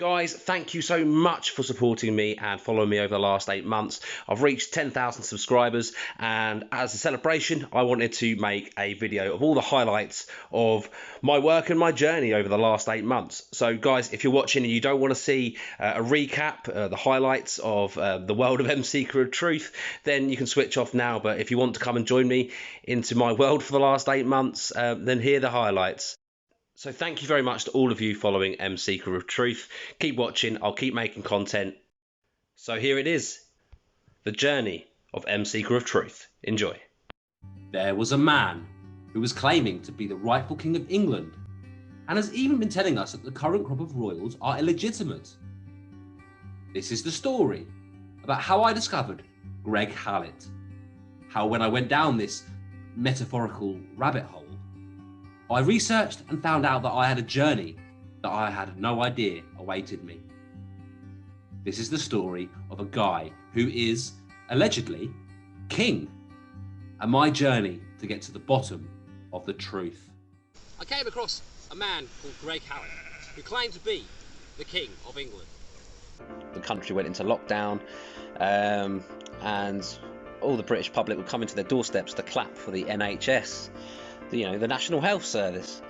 Guys, thank you so much for supporting me and following me over the last 8 months. I've reached 10,000 subscribers, and as a celebration, I wanted to make a video of all the highlights of my work and my journey over the last 8 months. So guys, if you're watching and you don't want to see a recap, the highlights of the world of Seeker of Truth, then you can switch off now. But if you want to come and join me into my world for the last 8 months, then here are the highlights. So thank you very much to all of you following Seeker of Truth. Keep watching, I'll keep making content. So here it is, the journey of Seeker of Truth. Enjoy. There was a man who was claiming to be the rightful King of England, and has even been telling us that the current crop of royals are illegitimate. This is the story about how I discovered Greg Hallett. How when I went down this metaphorical rabbit hole, I researched and found out that I had a journey that I had no idea awaited me. This is the story of a guy who is, allegedly, king, and my journey to get to the bottom of the truth. I came across a man called Greg Hallett, who claimed to be the King of England. The country went into lockdown, and all the British public were coming to their doorsteps to clap for the NHS. The National Health Service,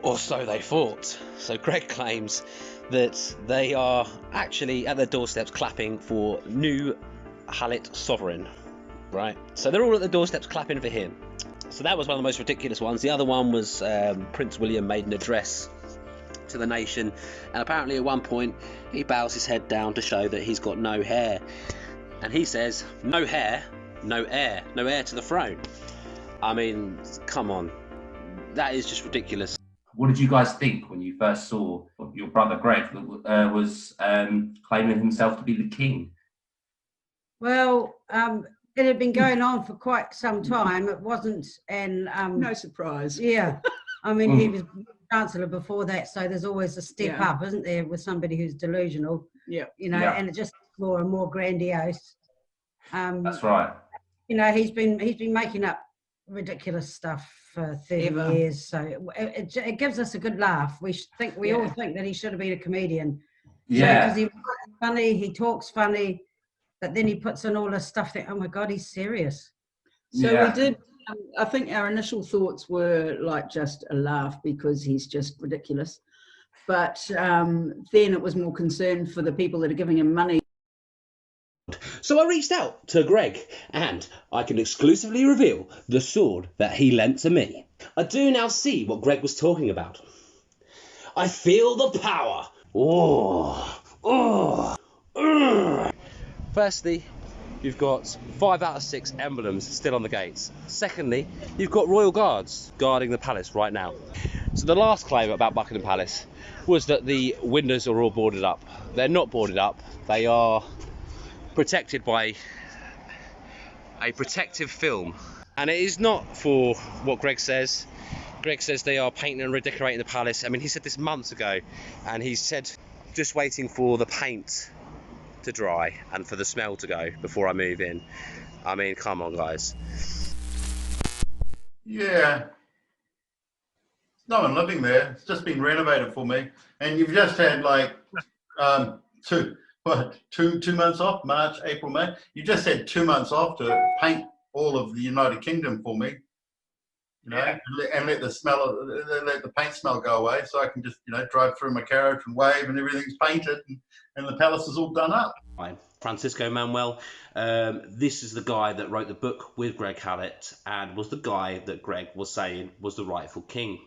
or so they thought. So Greg claims that they are actually at their doorsteps clapping for new Hallett sovereign, right? So they're all at the doorsteps clapping for him. So that was one of the most ridiculous ones. The other one was Prince William made an address to the nation, and apparently at one point he bows his head down to show that he's got no hair, and he says, "No hair, no heir, no heir to the throne." I mean, come on, that is just ridiculous. What did you guys think when you first saw your brother Greg that was claiming himself to be the king? Well, it had been going on for quite some time. It wasn't no surprise. Yeah, I mean, he was Chancellor before that, so there's always a step up, isn't there, with somebody who's delusional? Yeah, and it just more and more grandiose. That's right. He's been making up ridiculous stuff for 30 years, so it gives us a good laugh. We all think that he should have been a comedian, because he's funny, he talks funny, but then he puts in all this stuff that, oh my god, he's serious. So we did, I think our initial thoughts were like just a laugh because he's just ridiculous, but then it was more concern for the people that are giving him money. So I reached out to Greg, and I can exclusively reveal the sword that he lent to me. I do now see what Greg was talking about. I feel the power. Firstly, you've got 5 out of 6 emblems still on the gates. Secondly, you've got royal guards guarding the palace right now. So the last claim about Buckingham Palace was that the windows are all boarded up. They're not boarded up. They are protected by a protective film, and it is not for what Greg says. Greg says they are painting and redecorating the palace. I mean, he said this months ago, and he said just waiting for the paint to dry and for the smell to go before I move in. I mean, come on, guys. Yeah, no one living there. It's just been renovated for me, and you've just had like 2 months off, March, April, May. You just had 2 months off to paint all of the United Kingdom for me, and let the paint smell go away, so I can just drive through my carriage and wave, and everything's painted, and the palace is all done up. Francisco Manuel, this is the guy that wrote the book with Greg Hallett, and was the guy that Greg was saying was the rightful king.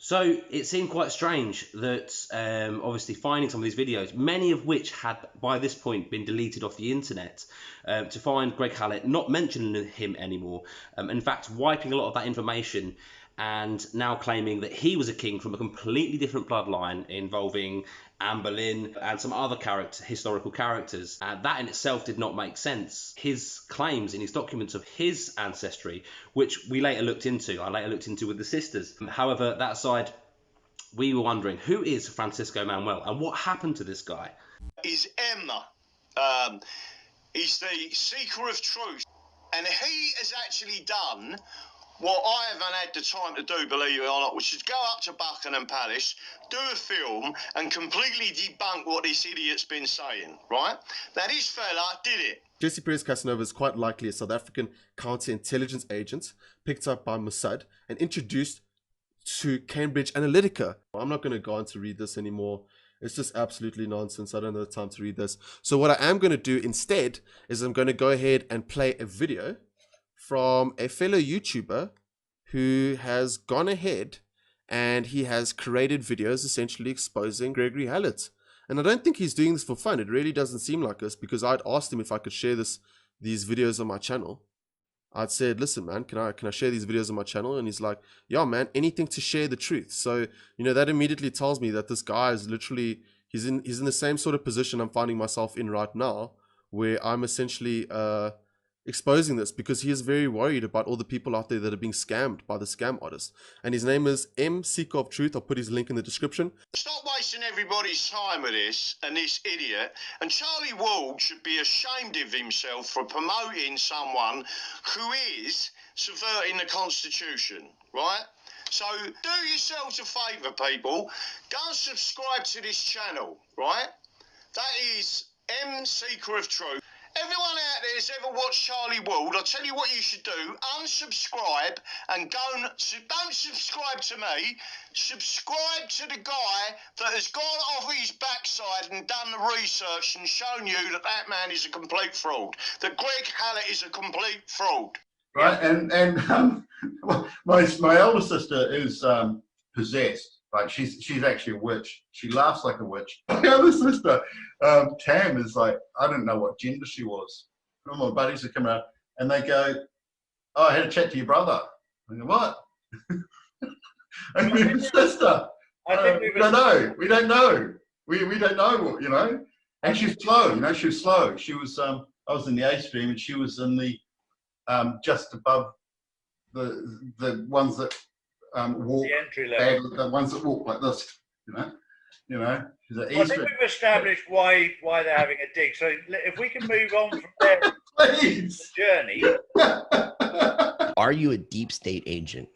So it seemed quite strange that obviously finding some of these videos, many of which had by this point been deleted off the internet, to find Greg Hallett not mentioning him anymore, in fact wiping a lot of that information, and now claiming that he was a king from a completely different bloodline involving Anne Boleyn and some other historical characters. That in itself did not make sense. His claims in his documents of his ancestry, which I later looked into with the sisters. However, that aside, we were wondering, who is Francisco Manuel and what happened to this guy? Is Emma. He's the Seeker of Truth, and he has actually done what I haven't had the time to do, believe it or not, which is go up to Buckingham Palace, do a film, and completely debunk what this idiot's been saying, right? Now, this fella did it. Jesse Perez Casanova is quite likely a South African counterintelligence agent picked up by Mossad and introduced to Cambridge Analytica. I'm not going to go on to read this anymore. It's just absolutely nonsense. I don't have the time to read this. So what I am going to do instead is I'm going to go ahead and play a video from a fellow YouTuber who has gone ahead and he has created videos essentially exposing Gregory Hallett. And I don't think he's doing this for fun. It really doesn't seem like this, because I'd asked him if I could share these videos on my channel. I'd said, listen, man, can I share these videos on my channel? And he's like, yeah, man, anything to share the truth. So, you know, that immediately tells me that this guy is literally, he's in the same sort of position I'm finding myself in right now, where I'm essentially exposing this, because he is very worried about all the people out there that are being scammed by the scam artist. And his name is M Seeker of Truth. I'll put his link in the description. Stop wasting everybody's time with this and this idiot. And Charlie Ward should be ashamed of himself for promoting someone who is subverting the Constitution, right? So do yourselves a favour, people. Go and subscribe to this channel, right? That is M Seeker of Truth. Everyone out there who's ever watched Charlie Ward, I'll tell you what you should do. Unsubscribe and don't subscribe to me. Subscribe to the guy that has gone off his backside and done the research and shown you that that man is a complete fraud. That Greg Hallett is a complete fraud. Right, and my elder sister is possessed. Like she's actually a witch. She laughs like a witch. My other sister, Tam, is like, I didn't know what gender she was. All my buddies would come around and they go, "Oh, I had a chat to your brother." I go, "What?" I mean, sister. We don't know. We don't know. We don't know what, you know. And she's slow. You know, she was slow. She was. I was in the A stream and she was in the just above the ones that. Walk the entry level, the ones that walk like this, you know. She's an I think we've established why they're having a dig. So if we can move on from there, please. The journey. Are you a deep state agent?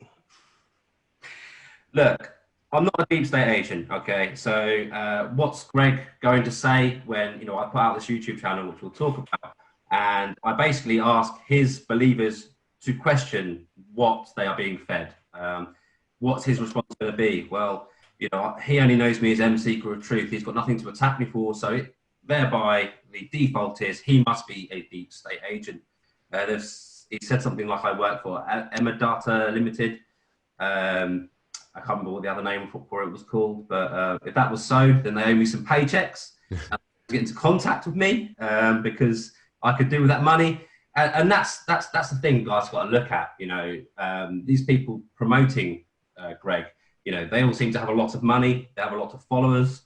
Look, I'm not a deep state agent. Okay, so what's Greg going to say when I put out this YouTube channel, which we'll talk about, and I basically ask his believers to question what they are being fed. What's his response going to be? Well, he only knows me as M Seeker of Truth. He's got nothing to attack me for. So thereby, the default is he must be a deep state agent. He said something like, I work for Emma Data Limited. I can't remember what the other name for it was called. But if that was so, then they owe me some paychecks. Get into contact with me because I could do with that money. And that's the thing guys got to look at. These people promoting Greg, they all seem to have a lot of money, they have a lot of followers.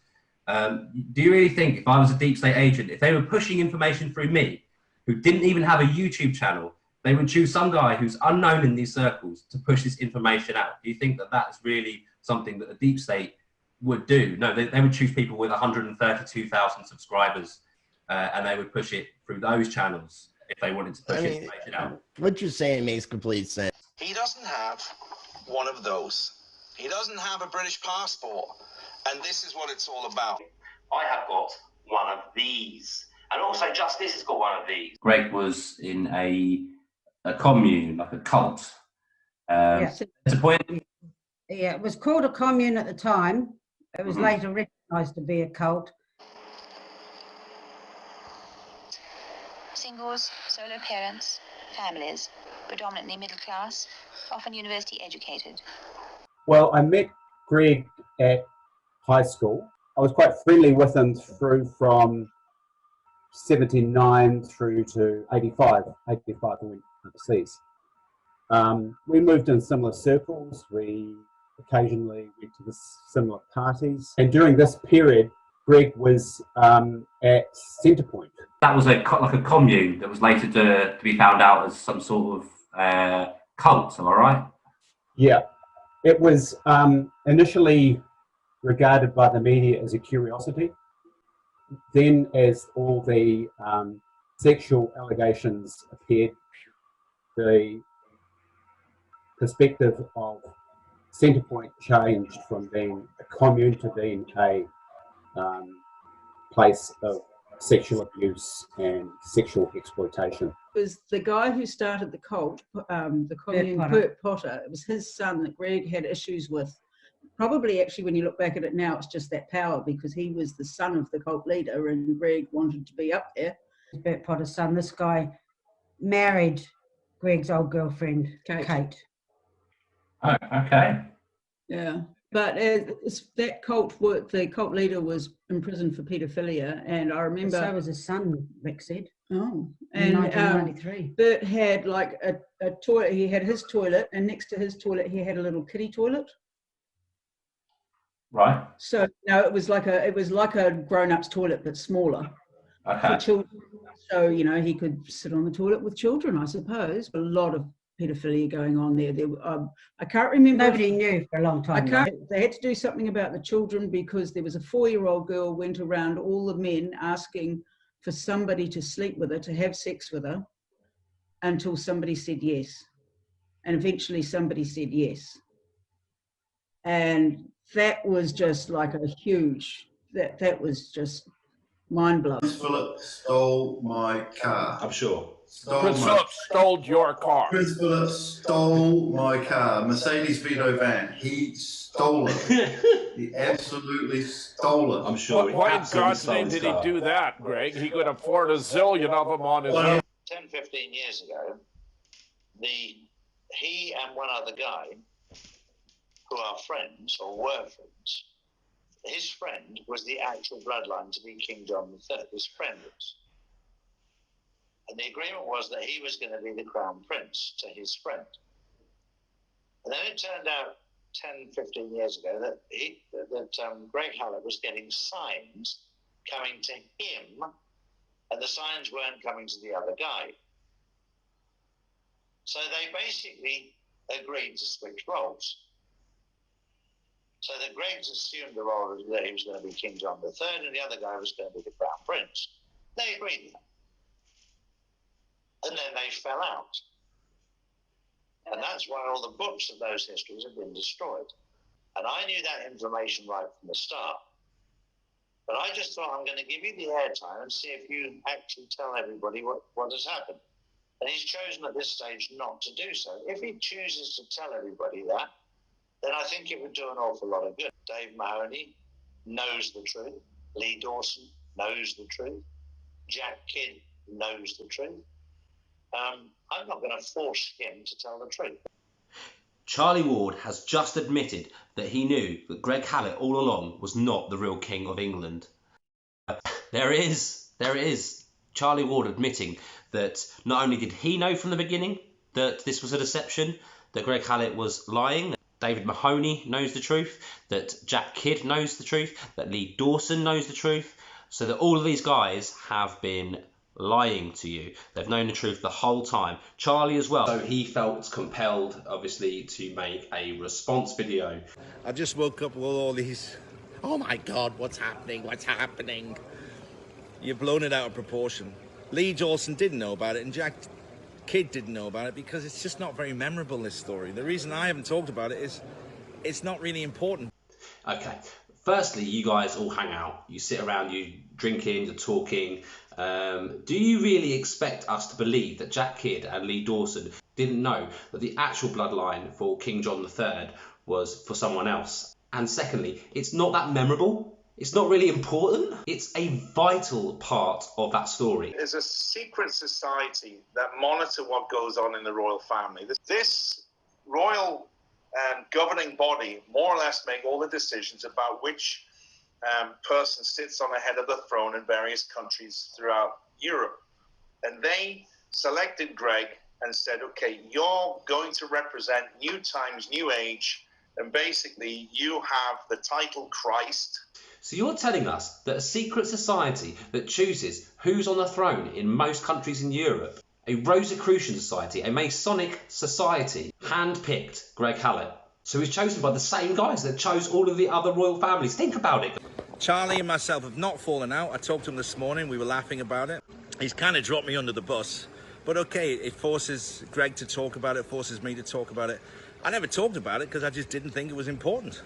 Do you really think if I was a deep state agent, if they were pushing information through me who didn't even have a YouTube channel, they would choose some guy who's unknown in these circles to push this information out? Do you think that that's really something that a deep state would do? No, they would choose people with 132,000 subscribers and they would push it through those channels if they wanted to push information out. What you're saying makes complete sense. He doesn't have one of those. He doesn't have a British passport. And this is what it's all about. I have got one of these. And also Justice has got one of these. Greg was in a commune, like a cult. Yes. It's a point. Yeah, it was called a commune at the time. It was later recognised to be a cult. Singles, solo parents, families, predominantly middle class, often university educated. Well, I met Greg at high school. I was quite friendly with him through from 79 through to 85. 85 we went overseas. We moved in similar circles. We occasionally went to similar parties. And during this period, Greg was at Centrepoint. That was like a commune that was later to be found out as some sort of cult, am I right? Yeah. It was initially regarded by the media as a curiosity. Then as all the sexual allegations appeared, the perspective of Centrepoint changed from being a commune to being a place of sexual abuse and sexual exploitation. It was the guy who started the cult, the commune, Bert Potter. It was his son that Greg had issues with. Probably, actually, when you look back at it now, it's just that power, because he was the son of the cult leader and Greg wanted to be up there. Bert Potter's son. This guy married Greg's old girlfriend, Kate. Oh, okay. Yeah, but that cult work, the cult leader was imprisoned for paedophilia, and I remember. So was his son, Rick said. Oh, in 1993. Bert had like a toilet. He had his toilet, and next to his toilet, he had a little kiddie toilet. Right. So no, it was like a grown-up's toilet, but smaller. Okay. For children. So he could sit on the toilet with children, I suppose. A lot of paedophilia going on there. I can't remember. Nobody knew for a long time. They had to do something about the children, because there was a 4-year-old girl went around all the men asking for somebody to sleep with her, to have sex with her, until somebody said yes. And eventually somebody said yes. And that was just like a huge, that was just mind-blowing. Chris Phillips stole my car. I'm sure. Chris Phillips stole your car. Chris Phillips stole my car, Mercedes Vito van. He stole it. He absolutely stole it. I'm sure. Why in God's name did he do that, Greg? He could afford a zillion of them on his own. 10, 15 years ago, he and one other guy, who are friends, or were friends, his friend was the actual bloodline to be King John III. His friend was. And the agreement was that he was going to be the crown prince to his friend. And then it turned out 10, 15 years ago that Greg Hallett was getting signs coming to him, and the signs weren't coming to the other guy. So they basically agreed to switch roles. So that Greg assumed the role that he was going to be King John III, and the other guy was going to be the crown prince. They agreed. And then they fell out. And that's why all the books of those histories have been destroyed. And I knew that information right from the start. But I just thought, I'm going to give you the airtime and see if you actually tell everybody what has happened. And he's chosen at this stage not to do so. If he chooses to tell everybody that, then I think it would do an awful lot of good. Dave Mahoney knows the truth. Lee Dawson knows the truth. Jack Kidd knows the truth. I'm not going to force him to tell the truth. Charlie Ward has just admitted that he knew that Greg Hallett all along was not the real King of England. There it is. Charlie Ward admitting that not only did he know from the beginning that this was a deception, that Greg Hallett was lying, David Mahoney knows the truth, that Jack Kidd knows the truth, that Lee Dawson knows the truth, so that all of these guys have been lying to you. They've known the truth the whole time. Charlie as well. So he felt compelled, obviously, to make a response video. I just woke up with all these, oh my God, what's happening? What's happening? You've blown it out of proportion. Lee Dawson didn't know about it, and Jack Kidd didn't know about it, because it's just not very memorable, this story. The reason I haven't talked about it is it's not really important. Okay. Firstly, you guys all hang out. You sit around, you drinking, you're talking. Do you really expect us to believe that Jack Kidd and Lee Dawson didn't know that the actual bloodline for King John III was for someone else? And secondly, it's not that memorable. It's not really important. It's a vital part of that story. There's a secret society that monitor what goes on in the royal family. This royal governing body more or less make all the decisions about which person sits on the head of the throne in various countries throughout Europe. And they selected Greg and said, okay, you're going to represent new times, new age, and basically you have the title Christ. So you're telling us that a secret society that chooses who's on the throne in most countries in Europe, a Rosicrucian society, a Masonic society, handpicked Greg Hallett. So he's chosen by the same guys that chose all of the other royal families. Think about it. Charlie and myself have not fallen out. I talked to him this morning. We were laughing about it. He's kind of dropped me under the bus. But okay, it forces Greg to talk about it, forces me to talk about it. I never talked about it because I just didn't think it was important.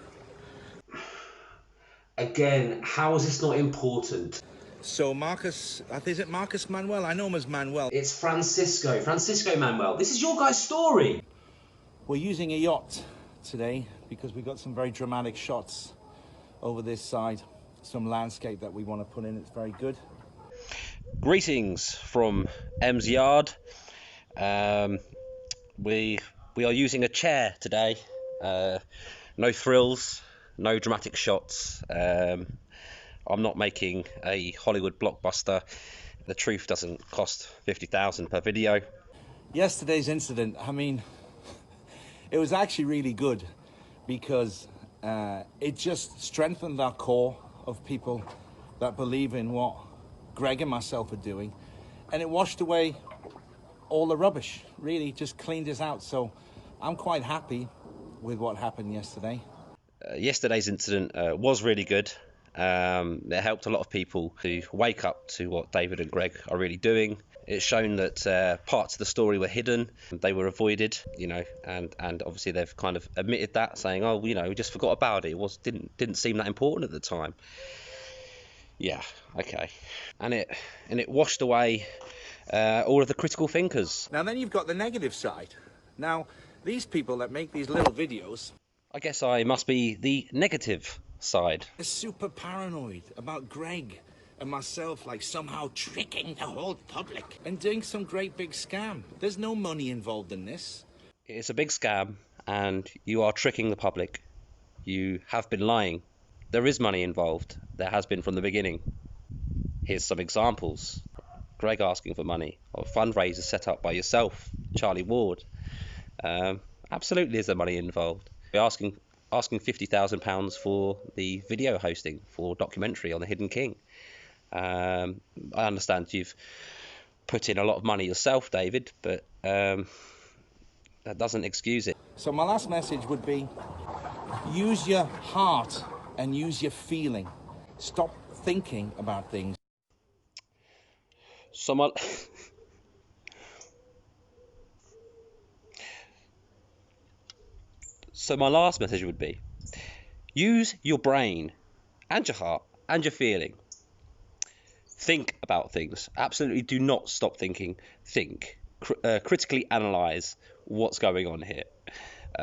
Again, how is this not important? So Marcus, is it Marcus Manuel? I know him as Manuel. It's Francisco Manuel. This is your guy's story. We're using a yacht today because we got some very dramatic shots over this side. Some landscape that we want to put in. It's very good. Greetings from M's Yard. We are using a chair today. No thrills, no dramatic shots. I'm not making a Hollywood blockbuster. The truth doesn't cost 50,000 per video. Yesterday's incident, I mean, it was actually really good because it just strengthened our core of people that believe in what Greg and myself are doing, and it washed away all the rubbish, really just cleaned us out. So I'm quite happy with what happened yesterday. Yesterday's incident was really good. It helped a lot of people to wake up to what David and Greg are really doing. It's shown that parts of the story were hidden, they were avoided, you know, and obviously they've kind of admitted that, saying, oh, you know, we just forgot about it. It didn't seem that important at the time. Yeah, okay. And it washed away all of the critical thinkers. Now then you've got the negative side. Now, these people that make these little videos, I guess I must be the negative side. They're super paranoid about Greg and myself, like somehow tricking the whole public and doing some great big scam. There's no money involved in this. It's a big scam and you are tricking the public. You have been lying. There is money involved. There has been from the beginning. Here's some examples. Greg asking for money, or fundraisers set up by yourself, Charlie Ward. Absolutely is there money involved. We're asking £50,000 for the video hosting for documentary on the Hidden King. I understand you've put in a lot of money yourself, David, but that doesn't excuse it. So my last message would be, use your heart and use your feeling. Stop thinking about things. So my last message would be, use your brain and your heart and your feeling. Think about things. Absolutely do not stop thinking. Think. Critically analyze what's going on here.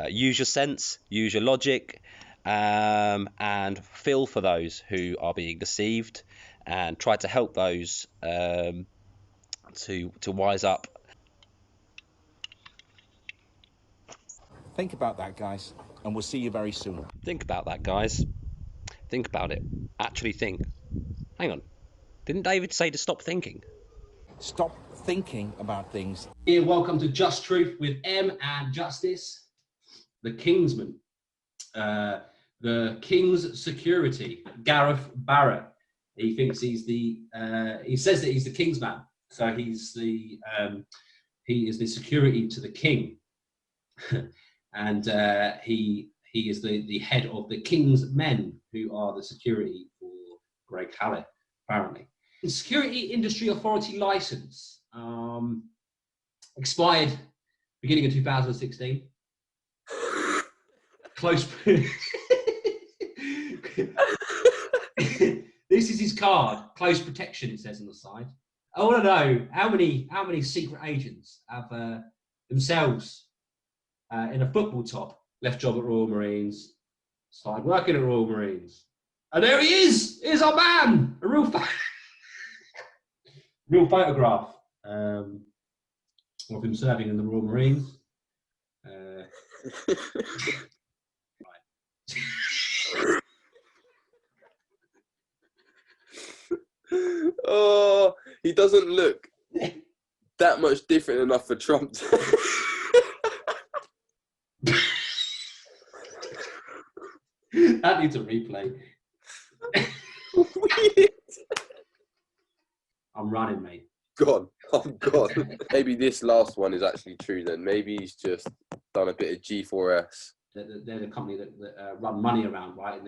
Use your sense, use your logic, and feel for those who are being deceived, and try to help those to wise up. Think about that, guys, and we'll see you very soon. Think about that, guys. Think about it. Actually think. Hang on. Didn't David say to stop thinking? Stop thinking about things. Here, welcome to Just Truth with M and Justice, the Kingsman, the King's security, Gareth Barrett. He thinks he's the. He says that he's the King's man, so he's the. He is the security to the King, and he is the head of the King's men, who are the security for Greg Hallett, apparently. The Security Industry Authority license expired beginning of 2016. Close. This is his card. Close protection, it says on the side. I want to know how many secret agents have themselves in a football top left job at Royal Marines, started working at Royal Marines, and there he is. Here's our man. A real photograph of him serving in the Royal Marines. Oh, he doesn't look that much different enough for Trump. That needs a replay. I'm running, mate. God, I'm gone. Maybe this last one is actually true then. Maybe he's just done a bit of G4S. They're the company that run money around, right?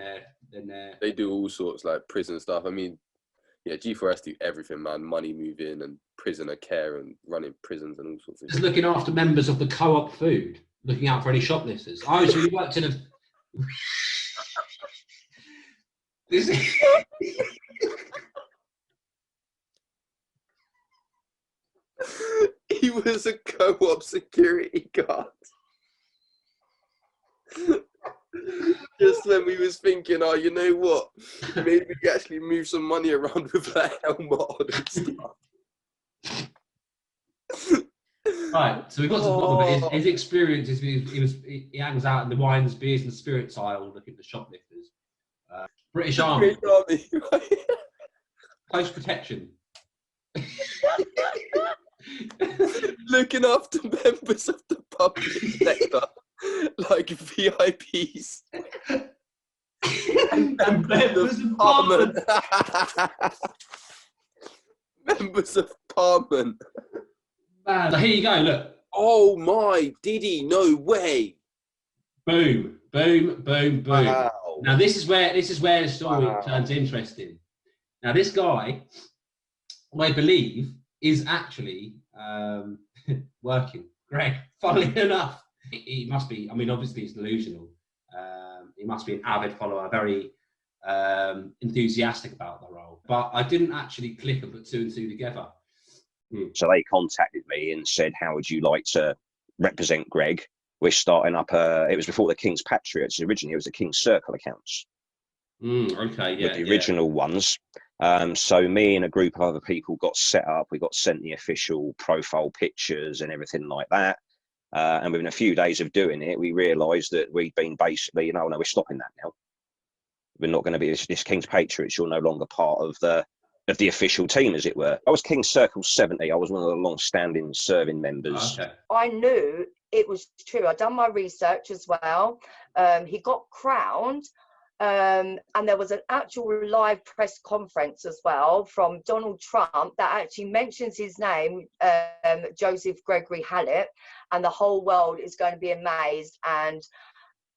And they do all sorts, like prison stuff. I mean, yeah, G4S do everything, man. Money moving and prisoner care and running prisons and all sorts of just looking after members of the co-op food. looking out for any shoplifters. Oh, so he worked in a... He was a co-op security guard. Just when we was thinking, oh, you know what? Maybe we actually move some money around with that helmet on and stuff. Right, so we got to the bottom of it. His experience is he hangs out in the wines, beers, and spirits aisle looking for shoplifters. British Army. Close protection. Looking after members of the public sector, like VIPs. and members of Parliament. Members of Parliament. Man, so here you go, look. Oh my, did he? No way. Boom, boom, boom, boom. Wow. Now this is where the story turns interesting. Now this guy, I believe, is actually working. Greg, funnily enough, he must be. I mean, obviously he's delusional. He must be an avid follower, very enthusiastic about the role. But I didn't actually click and put two and two together. So they contacted me and said, how would you like to represent Greg? We're starting up it was before the King's Patriots. Originally, it was the King's Circle accounts. Okay, yeah. With the original ones. So me and a group of other people got set up. We got sent the official profile pictures and everything like that. And within a few days of doing it, we realised that we'd been basically, no, we're stopping that now. We're not going to be this King's Patriots. You're no longer part of the official team, as it were. I was King's Circle 70. I was one of the long-standing serving members. Okay. I knew it was true. I'd done my research as well. He got crowned, and there was an actual live press conference as well from Donald Trump that actually mentions his name, Joseph Gregory Hallett, and the whole world is going to be amazed and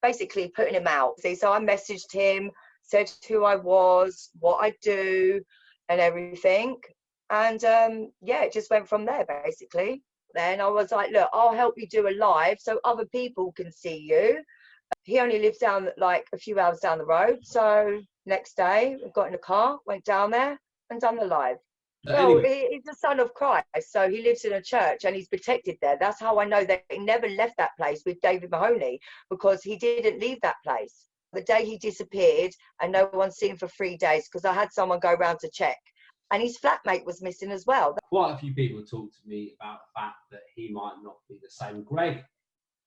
basically putting him out. So I messaged him, said who I was, what I do, and everything. And yeah, it just went from there, basically. Then I was like, look, I'll help you do a live so other people can see you. He only lives down like a few hours down the road. So next day, we got in a car, went down there and done the live. Well, he's the son of Christ, so he lives in a church and he's protected there. That's how I know that he never left that place with David Mahoney, because he didn't leave that place. The day he disappeared and no one's seen him for 3 days, because I had someone go round to check, and his flatmate was missing as well. Quite a few people talked to me about the fact that he might not be the same Greg,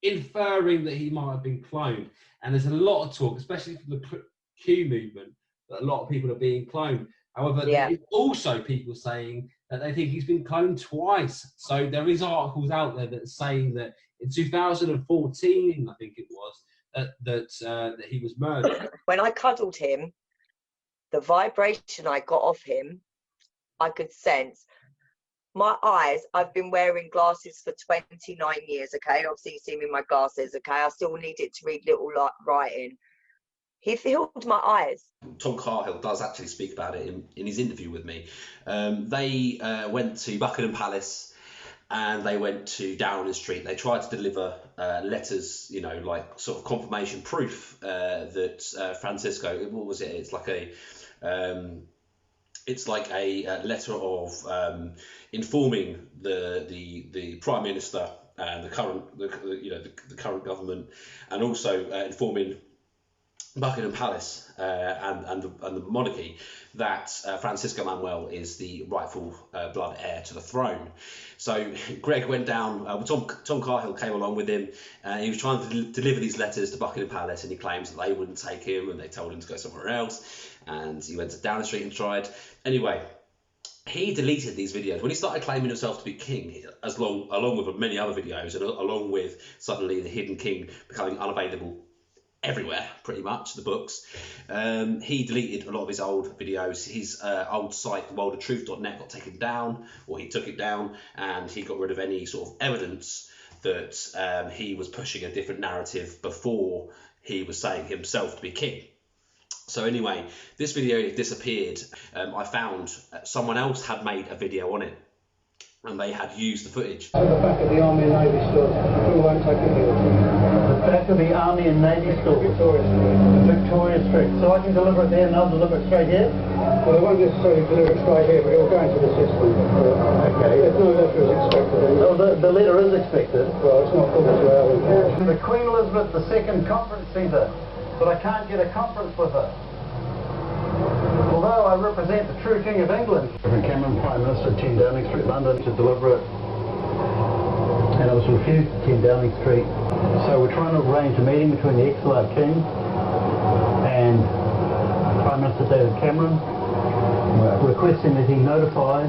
inferring that he might have been cloned. And there's a lot of talk, especially from the Q movement, that a lot of people are being cloned. However, there's also people saying that they think he's been cloned twice. So there is articles out there that saying that in 2014, I think it was, that he was murdered. When I cuddled him, the vibration I got off him, I could sense. My eyes, I've been wearing glasses for 29 years, okay? Obviously, you see me in my glasses, okay? I still need it to read little writing. He filled my eyes. Tom Cahill does actually speak about it in his interview with me. They went to Buckingham Palace and they went to Downing Street. They tried to deliver letters, you know, like sort of confirmation proof that Francisco, what was it? It's like a letter of informing the Prime Minister and the current government, and also informing Buckingham Palace and the monarchy that Francisco Manuel is the rightful blood heir to the throne. So Greg went down. Tom Cahill came along with him. He was trying to deliver these letters to Buckingham Palace, and he claims that they wouldn't take him, and they told him to go somewhere else. And he went to Downing Street and tried. Anyway, he deleted these videos when he started claiming himself to be king, along with many other videos, and along with suddenly the hidden king becoming unavailable everywhere, pretty much, the books. He deleted a lot of his old videos. His old site, worldoftruth.net, got taken down, or he took it down, and he got rid of any sort of evidence that he was pushing a different narrative before he was saying himself to be king. So anyway, this video disappeared. I found someone else had made a video on it, and they had used the footage. At the back of the Army and Navy stood, we won't take a deal. That could be Army and Navy stores. Victoria Street. So I can deliver it there and I'll deliver it straight here? Well, I won't necessarily deliver it straight here, but it'll go into the system. Okay. There's no letter is expected. Oh, the letter is expected? Well, it's not called to our... The Queen Elizabeth II Conference Centre, but I can't get a conference with her. Although I represent the true King of England. Cameron, Prime Minister, 10 Downing Street, London, to deliver it. And I was refused at 10 Downing Street. So we're trying to arrange a meeting between the ex-Lord King and Prime Minister David Cameron, requesting that he notify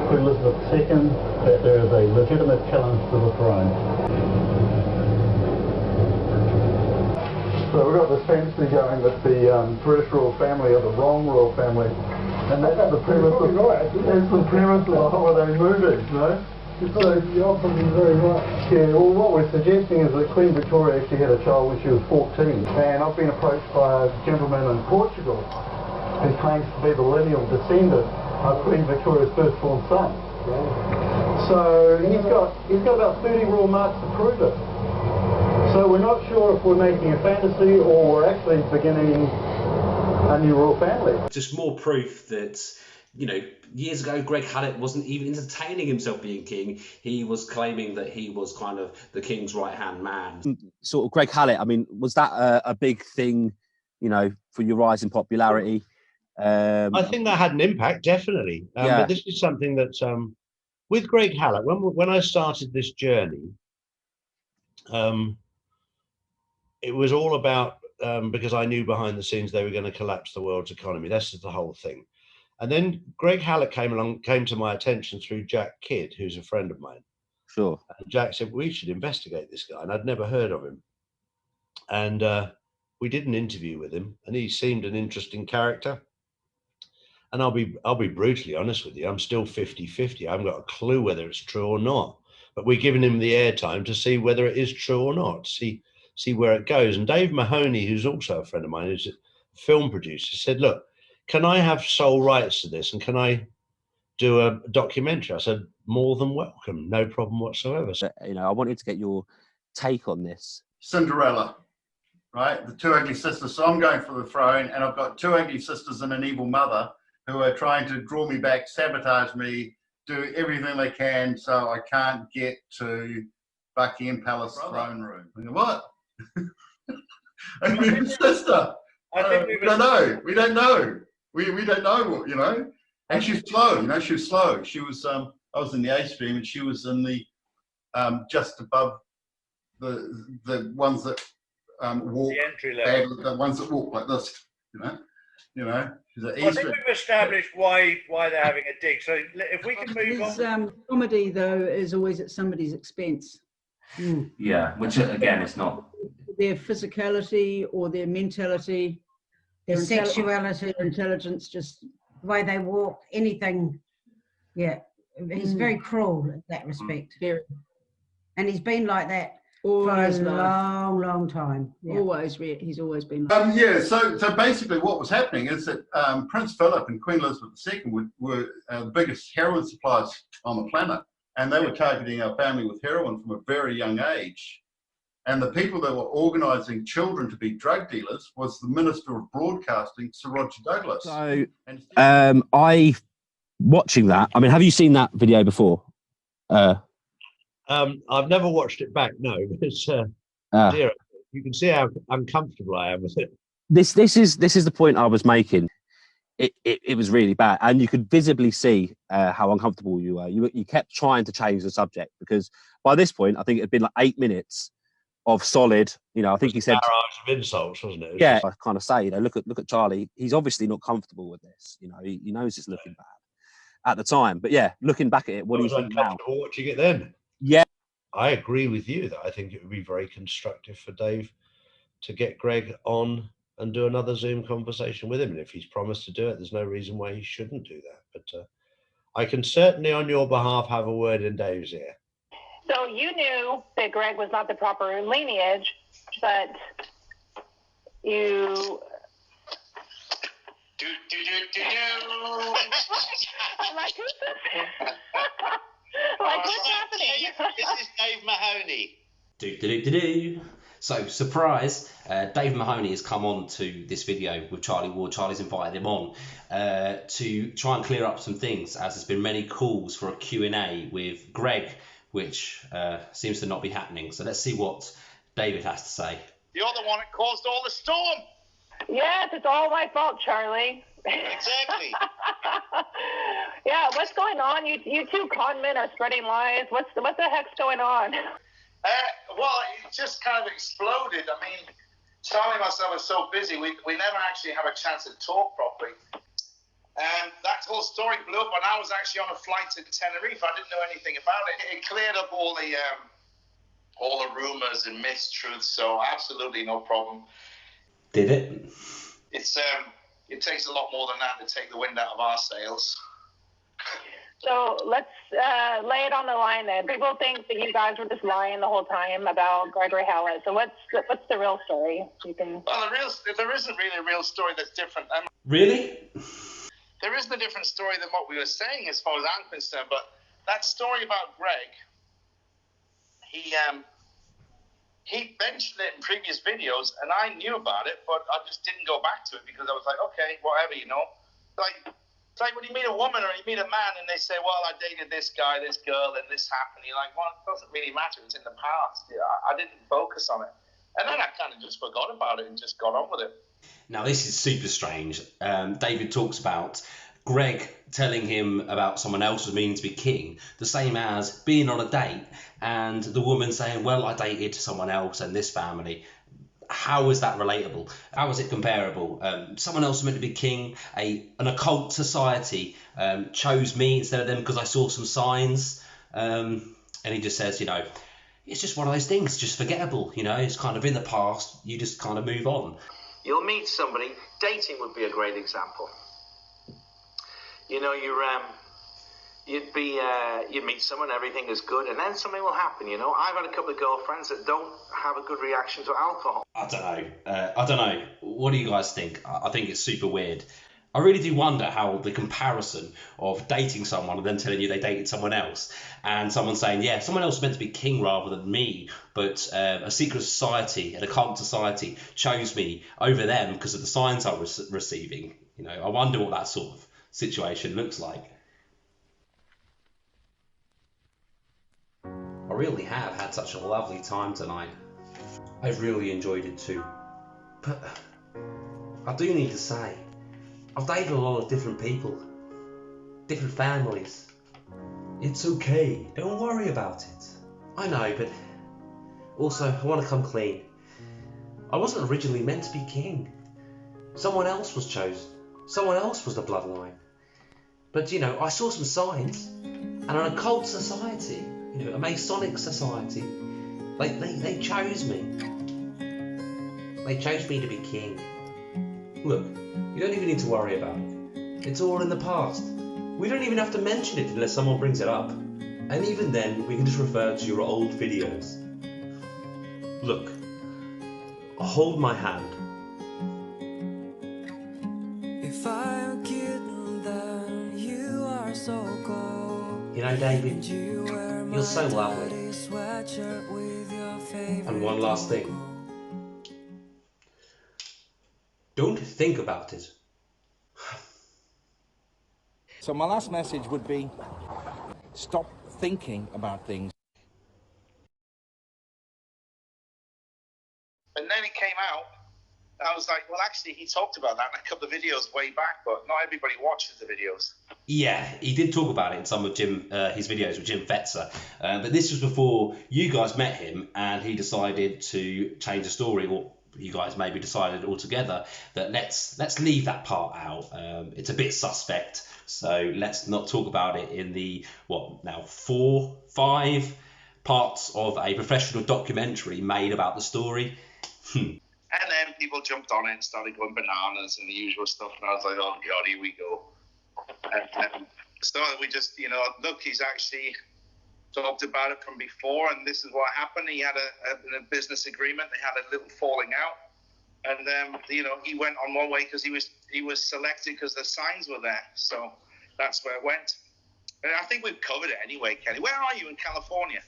Queen Elizabeth II that there is a legitimate challenge to the throne. So we've got this fantasy going that the British royal family are the wrong royal family, and that's the premise of the holiday movies, you know? So you're probably very right. Yeah, well what we're suggesting is that Queen Victoria actually had a child when she was 14, and I've been approached by a gentleman in Portugal who claims to be the lineal descendant of Queen Victoria's firstborn son. So he's got about 30 royal marks to prove it. So we're not sure if we're making a fantasy or we're actually beginning a new royal family. Just more proof that, you know, years ago Greg Hallett wasn't even entertaining himself being king. He was claiming that he was kind of the king's right-hand man. Sort of Greg Hallett, I mean, was that a big thing, you know, for your rise in popularity? I think that had an impact, definitely. Yeah. But this is something that, with Greg Hallett, when I started this journey, it was all about, because I knew behind the scenes they were going to collapse the world's economy. That's the whole thing. And then Greg Hallett came to my attention through Jack Kidd, who's a friend of mine. Sure. And Jack said, we should investigate this guy. And I'd never heard of him. And we did an interview with him, and he seemed an interesting character. And I'll be brutally honest with you, I'm still 50-50. I haven't got a clue whether it's true or not. But we're giving him the airtime to see whether it is true or not, see where it goes. And Dave Mahoney, who's also a friend of mine, who's a film producer, said, look, can I have sole rights to this? And can I do a documentary? I said, more than welcome, no problem whatsoever. So, you know, I wanted to get your take on this. Cinderella, right? The two ugly sisters. So I'm going for the throne, and I've got two ugly sisters and an evil mother who are trying to draw me back, sabotage me, do everything they can so I can't get to Buckingham Palace throne room. What? I mean, sister. We don't know. We don't know. We don't know what, you know. And she's slow, you know, she was slow. She was, I was in the A stream and she was in the, just above the ones that walk, the entry level. the ones that walk like this, you know. She's an I think we've established why they're having a dig. So if we can move on. Comedy, though, is always at somebody's expense. Yeah, which again is not their physicality or their mentality, their sexuality, their intelligence, just the way they walk, anything. Yeah, he's very cruel in that respect. Very. And he's been like that Always for a long, long time. Yeah. He's always been. Yeah. So basically, what was happening is that Prince Philip and Queen Elizabeth II were the biggest heroin suppliers on the planet, and they were targeting our family with heroin from a very young age. And the people that were organising children to be drug dealers was the Minister of Broadcasting, Sir Roger Douglas. So, watching that. I mean, have you seen that video before? I've never watched it back. No, but dear, you can see how uncomfortable I am with it. This is the point I was making. It was really bad, and you could visibly see how uncomfortable you were. You kept trying to change the subject because by this point, I think it had been like 8 minutes of solid. You know, I think he said barrage of insults, wasn't it? Yeah, I kind of say, you know, look at Charlie. He's obviously not comfortable with this. You know, he knows it's looking bad at the time. But yeah, looking back at it, what do you think now? Watching it then. Yeah, I agree with you that I think it would be very constructive for Dave to get Greg on and do another Zoom conversation with him. And if he's promised to do it, there's no reason why he shouldn't do that. But I can certainly, on your behalf, have a word in Dave's ear. So you knew that Greg was not the proper lineage, but you... I'm like, who's this? Like, what's happening? This is Dave Mahoney. Do. So, surprise, Dave Mahoney has come on to this video with Charlie Ward. Charlie's invited him on to try and clear up some things, as there's been many calls for a Q&A with Greg, which seems to not be happening. So let's see what David has to say. You're the one that caused all the storm. Yes, it's all my fault, Charlie. Exactly. Yeah, what's going on? You two con men are spreading lies. What the heck's going on? Well, it just kind of exploded. I mean, Charlie and myself are so busy, we never actually have a chance to talk properly. And that whole story blew up, and I was actually on a flight to Tenerife. I didn't know anything about it. It cleared up all the rumors and mistruths, so absolutely no problem. Did it? It takes a lot more than that to take the wind out of our sails. So let's lay it on the line then. People think that you guys were just lying the whole time about Gregory Hallett. So what's the real story? Well, there isn't really a real story that's different. Really? There isn't a different story than what we were saying as far as I'm concerned, but that story about Greg, he mentioned it in previous videos, and I knew about it, but I just didn't go back to it because I was like, okay, whatever, you know. It's like when you meet a woman or you meet a man and they say, well, I dated this guy, this girl, and this happened. You're like, well, it doesn't really matter. It's in the past. Yeah, I didn't focus on it. And then I kind of just forgot about it and just got on with it. Now, this is super strange. David talks about Greg telling him about someone else was meaning to be king, the same as being on a date and the woman saying, well, I dated someone else and this family. How is that relatable? How is it comparable? Someone else was meant to be king. An occult society chose me instead of them because I saw some signs. And he just says, you know, it's just one of those things, just forgettable. You know, it's kind of in the past. You just kind of move on. You'll meet somebody. Dating would be a great example. You know, you'd meet someone, everything is good, and then something will happen. You know, I've had a couple of girlfriends that don't have a good reaction to alcohol. I don't know. What do you guys think? I think it's super weird. I really do wonder how the comparison of dating someone and then telling you they dated someone else, and someone saying, yeah, someone else was meant to be king rather than me, but a secret society, an occult society, chose me over them because of the signs I was receiving. You know, I wonder what that sort of situation looks like. I really have had such a lovely time tonight. I've really enjoyed it too. But I do need to say, I've dated a lot of different people, different families. It's okay, don't worry about it. I know, but also I want to come clean. I wasn't originally meant to be king. Someone else was chosen. Someone else was the bloodline. But you know, I saw some signs, and an occult society, you know, a Masonic society, they chose me. They chose me to be king. Look, you don't even need to worry about it. It's all in the past. We don't even have to mention it unless someone brings it up. And even then, we can just refer to your old videos. Look, hold my hand. If I get down, you are so cold. You know, David, you're so lovely. And one last thing. Don't think about it. So my last message would be, stop thinking about things. And then it came out, I was like, well, actually, he talked about that in a couple of videos way back, but not everybody watches the videos. Yeah, he did talk about it in some of his videos with Jim Fetzer, but this was before you guys met him, and he decided to change the story, or you guys maybe decided altogether that let's leave that part out. It's a bit suspect, so let's not talk about it in the 4-5 parts of a professional documentary made about the story. And then people jumped on it and started going bananas and the usual stuff, and I was like, oh God, here we go. And so we just, you know, look, he's actually talked about it from before, and this is what happened. He had a business agreement. They had a little falling out, and you know, he went on one way because he was selected because the signs were there. So that's where it went. And I think we've covered it anyway, Kelly. Where are you in California?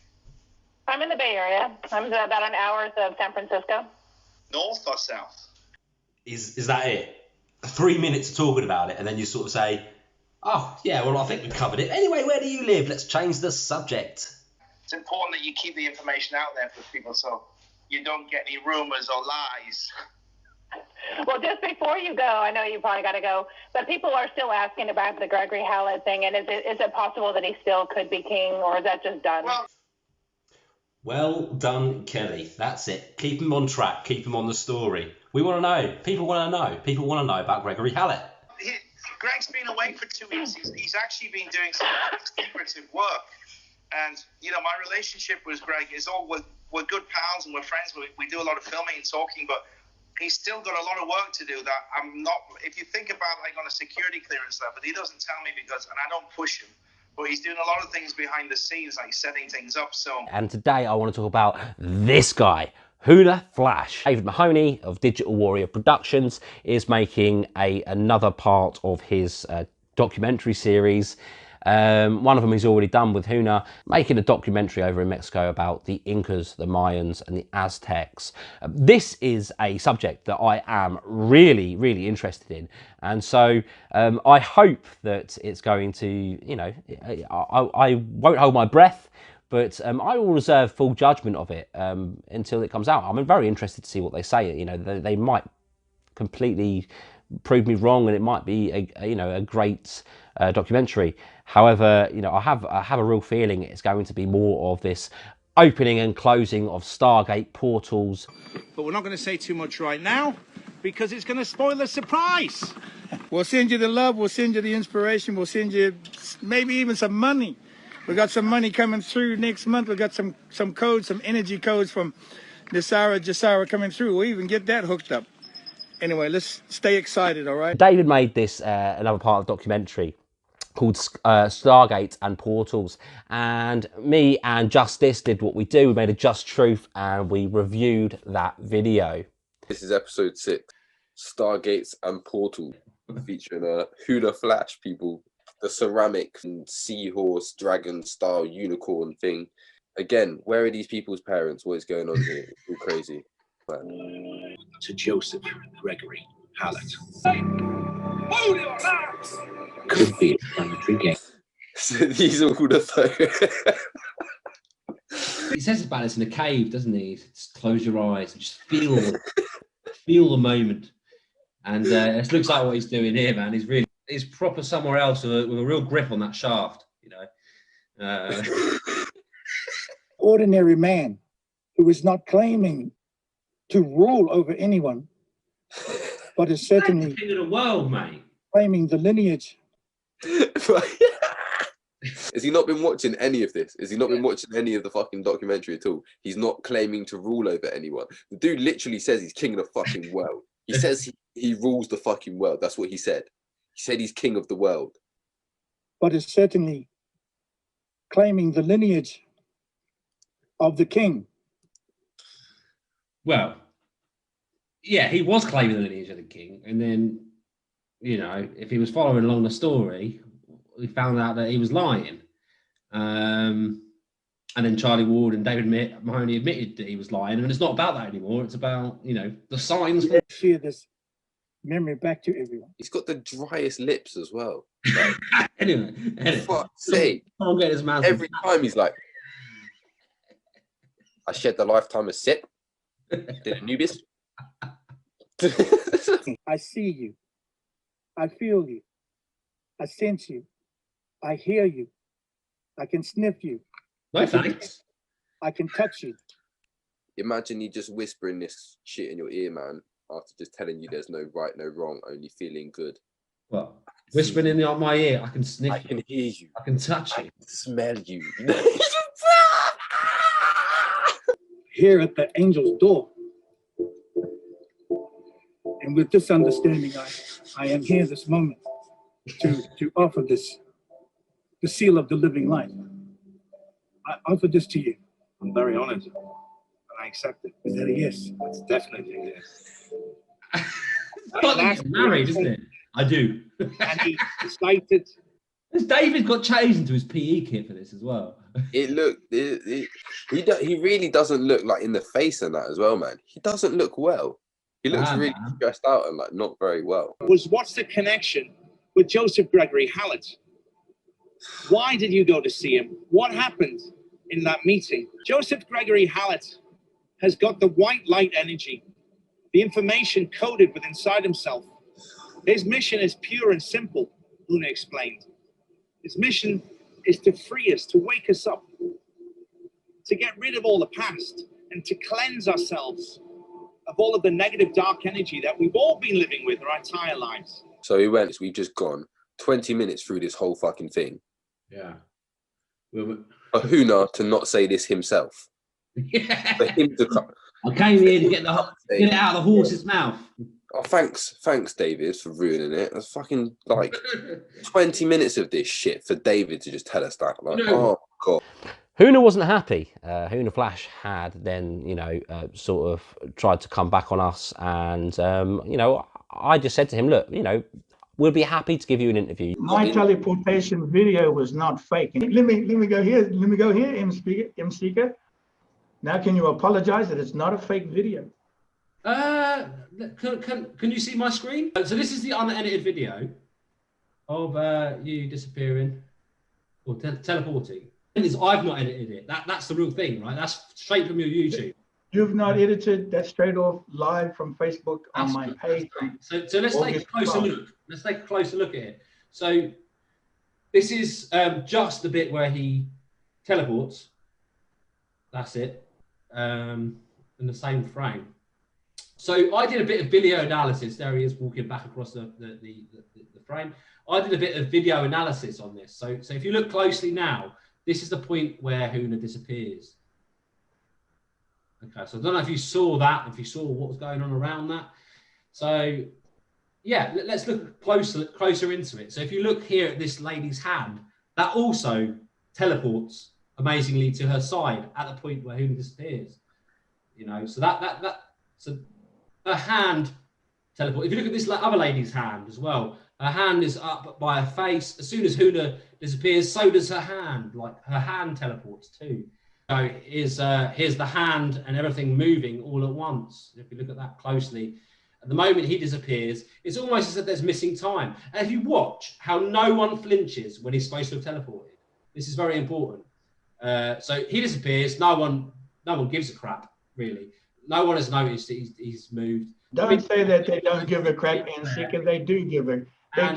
I'm in the Bay Area. I'm about an hour of San Francisco. North or south? Is that it? 3 minutes talking about it, and then you sort of say, oh, yeah, well, I think we've covered it. Anyway, where do you live? Let's change the subject. It's important that you keep the information out there for people so you don't get any rumors or lies. Well, just before you go, I know you probably got to go, but people are still asking about the Gregory Hallett thing, and is it possible that he still could be king, or is that just done? Well done, Kelly. That's it. Keep him on track. Keep him on the story. We want to know. People want to know. People want to know about Gregory Hallett. Greg's been away for 2 weeks. He's actually been doing some secretive work. And, you know, my relationship with Greg is we're good pals and we're friends. We do a lot of filming and talking, but he's still got a lot of work to do that I'm not, if you think about like on a security clearance level, he doesn't tell me because, and I don't push him, but he's doing a lot of things behind the scenes, like setting things up. So. And today I want to talk about this guy, Hula Flash. David Mahoney of Digital Warrior Productions is making another part of his documentary series. One of them he's already done with Huna, making a documentary over in Mexico about the Incas, the Mayans and the Aztecs. This is a subject that I am really, really interested in. And so I hope that it's going to, you know, I won't hold my breath, but I will reserve full judgment of it until it comes out. I'm very interested to see what they say. You know, they might completely prove me wrong, and it might be a great documentary. However, you know, I have a real feeling it's going to be more of this opening and closing of Stargate portals. But we're not going to say too much right now because it's going to spoil the surprise. We'll send you the love, we'll send you the inspiration, we'll send you maybe even some money. We got some money coming through next month. We got some codes, some energy codes from Jasara coming through. We'll even get that hooked up. Anyway, let's stay excited, all right? David made this another part of the documentary called Stargates and Portals, and me and Justice did what we do. We made a Just Truth and we reviewed that video. This is episode 6, Stargates and Portals, featuring a Hula Flash, people, the ceramic and seahorse dragon style unicorn thing. Again, where are these people's parents? What is going on here? It's all crazy. To Joseph Gregory Hallett. Could be a planetary game. So these are all the He says about this in a cave, doesn't he? Just close your eyes and just feel the moment. And it looks like what he's doing here, man. He's proper somewhere else with a real grip on that shaft, you know. Ordinary man who is not claiming to rule over anyone, but is certainly king of the world, mate. Claiming the lineage. Has he not been watching any of this? Has he not been watching any of the fucking documentary at all? He's not claiming to rule over anyone. The dude literally says he's king of the fucking world. He says he rules the fucking world. That's what he said. He said he's king of the world. But is certainly claiming the lineage of the king. Well, yeah, he was claiming the lineage of the king, and then, you know, if he was following along the story, we found out that he was lying. And then Charlie Ward and David Mahoney admitted that he was lying, and it's not about that anymore. It's about, you know, the signs. Share this memory back to everyone. He's got the driest lips as well. Anyway, fuck's sake. Every time he's like, I shed the lifetime of Sip. Did Anubis? I see you. I feel you. I sense you. I hear you. I can sniff you. No thanks. I can touch you. Imagine you just whispering this shit in your ear, man, after just telling you there's no right, no wrong, only feeling good. What? Whispering in my ear, I can sniff you. I can hear you. I can touch you. I can smell you. Here at the angel's door. And with this understanding, I am here this moment to offer this, the seal of the living life. I offer this to you. I'm very honored, and I accept it. Is that a yes? It's definitely a yes. That's married, isn't it? I do. And he recited David got changed into his PE kit for this as well. It looked. He really doesn't look like in the face and that as well, man. He doesn't look well. He looks really stressed out and like not very well. What's the connection with Joseph Gregory Hallett? Why did you go to see him? What happened in that meeting? Joseph Gregory Hallett has got the white light energy, the information coded within inside himself. His mission is pure and simple, Luna explained. His mission is to free us, to wake us up, to get rid of all the past and to cleanse ourselves of all of the negative dark energy that we've all been living with our entire lives. So we've just gone 20 minutes through this whole fucking thing. Yeah. For Huna to not say this himself. Yeah. For him to come. I came here to get it out of the horse's mouth. Oh, thanks, David, for ruining it. That's fucking like 20 minutes of this shit for David to just tell us that. Like, oh god. Huna wasn't happy. Huna Flash had then, sort of tried to come back on us, and I just said to him, look, we'll be happy to give you an interview. My teleportation video was not fake. Let me go here. Let me go here, M Seeker. Now, can you apologize that it's not a fake video? Can you see my screen? So this is the unedited video of you disappearing or teleporting. I've not edited it. That's the real thing, right? That's straight from your YouTube. You've not edited. That's straight off live from Facebook on my page. So let's take a closer look. Let's take a closer look at it. So this is just the bit where he teleports. That's it. In the same frame. So I did a bit of video analysis. There he is walking back across the frame. I did a bit of video analysis on this. So if you look closely now, this is the point where Huna disappears. Okay, so I don't know if you saw that, if you saw what was going on around that. So yeah, let's look closer into it. So if you look here at this lady's hand, that also teleports amazingly to her side at the point where Huna disappears. So her hand teleport. If you look at this other lady's hand as well, her hand is up by her face. As soon as Huna disappears, so does her hand. Like her hand teleports too. So here's the hand and everything moving all at once. If you look at that closely, at the moment he disappears, it's almost as if there's missing time. And if you watch how no one flinches when he's supposed to have teleported, this is very important. So he disappears. No one gives a crap really. No one has noticed that he's moved. Don't say that they don't give a crap, and Seeker. They do give a crap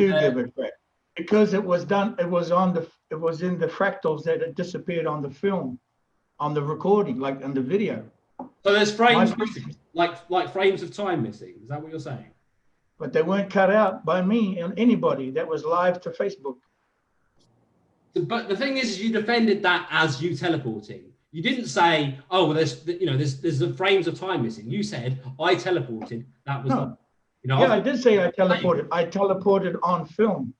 because it was done. It was in the fractals that it disappeared on the film, on the recording, like on the video. So there's frames missing, like frames of time missing. Is that what you're saying? But they weren't cut out by me and anybody. That was live to Facebook. But the thing is you defended that as you teleporting. You didn't say, "Oh, well, there's the frames of time missing." You said, "I teleported." That was no. I did say I teleported. I teleported on film.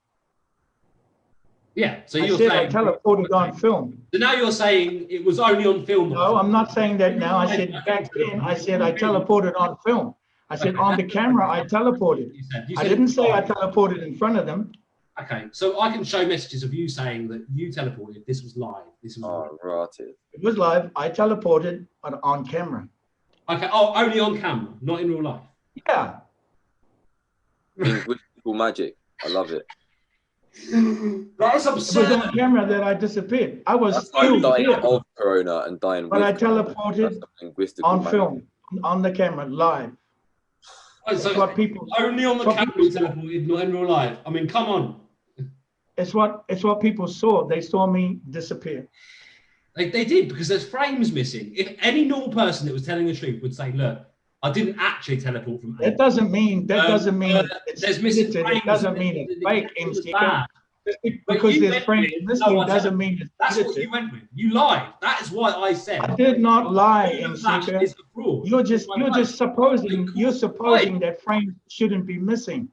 Yeah, so I said I teleported on film. So now you're saying it was only on film. No, I'm not saying that now. I said back then. I said I teleported on film. I said on the camera I teleported. I didn't say I teleported in front of them. Okay, so I can show messages of you saying that you teleported. This was live. This was rotted. It was live. I teleported, but on camera. Okay. Oh, only on camera, not in real life. Yeah. Linguistical magic. I love it. That is absurd. It was on camera that I disappeared. I was still dying of corona and dying. But I teleported on film, on the camera, live. Oh, so what people only on the camera teleported, not in real life. I mean, come on. It's what people saw. They saw me disappear. They did, because there's frames missing. If any normal person that was telling the truth would say, "Look, I didn't actually teleport from." That doesn't mean there's missing frames. It doesn't mean it's fake, MC. Because there's frames missing doesn't mean it's that's what you went with. You lied. That is why I said. I did not lie, MC. You're just supposing that frames shouldn't be missing.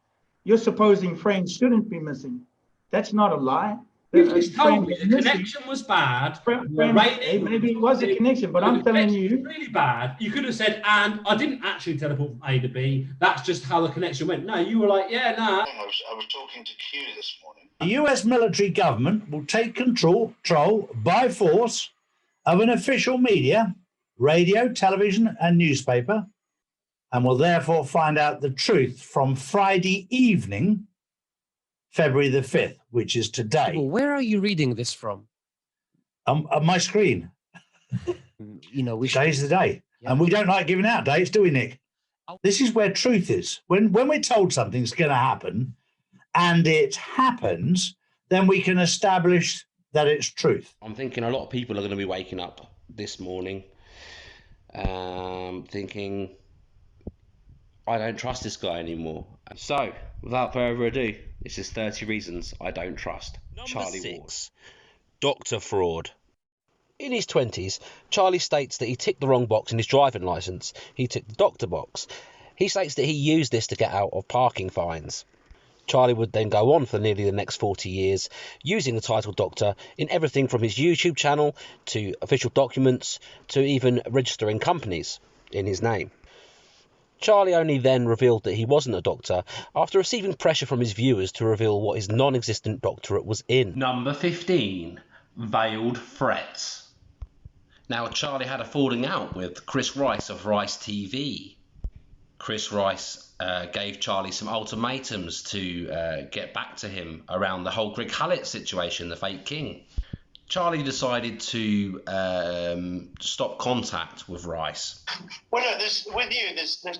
You're supposing frames shouldn't be missing. That's not a lie. You just told me the connection was bad. Maybe it was a connection, but I'm telling you, really bad. You could have said, and I didn't actually teleport from A to B. That's just how the connection went. No, you were like, yeah, nah. I was talking to Q this morning. The US military government will take control by force of an official media, radio, television, and newspaper, and will therefore find out the truth from Friday evening, February the 5th, which is today. Well, where are you reading this from? On my screen. You know, today's the day. Yeah. And we don't like giving out dates, do we, Nick? This is where truth is. When we're told something's going to happen and it happens, then we can establish that it's truth. I'm thinking a lot of people are going to be waking up this morning thinking, I don't trust this guy anymore. So, without further ado, this is 30 Reasons I Don't Trust Charlie 6. Doctor fraud. In his 20s, Charlie states that he ticked the wrong box in his driving licence. He ticked the doctor box. He states that he used this to get out of parking fines. Charlie would then go on for nearly the next 40 years, using the title Doctor in everything from his YouTube channel to official documents to even registering companies in his name. Charlie only then revealed that he wasn't a doctor after receiving pressure from his viewers to reveal what his non-existent doctorate was in. Number 15. Veiled threats. Now, Charlie had a falling out with Chris Rice of Rice TV. Chris Rice gave Charlie some ultimatums to get back to him around the whole Greg Hallett situation, the fake king. Charlie decided to stop contact with Rice. Well, no, there's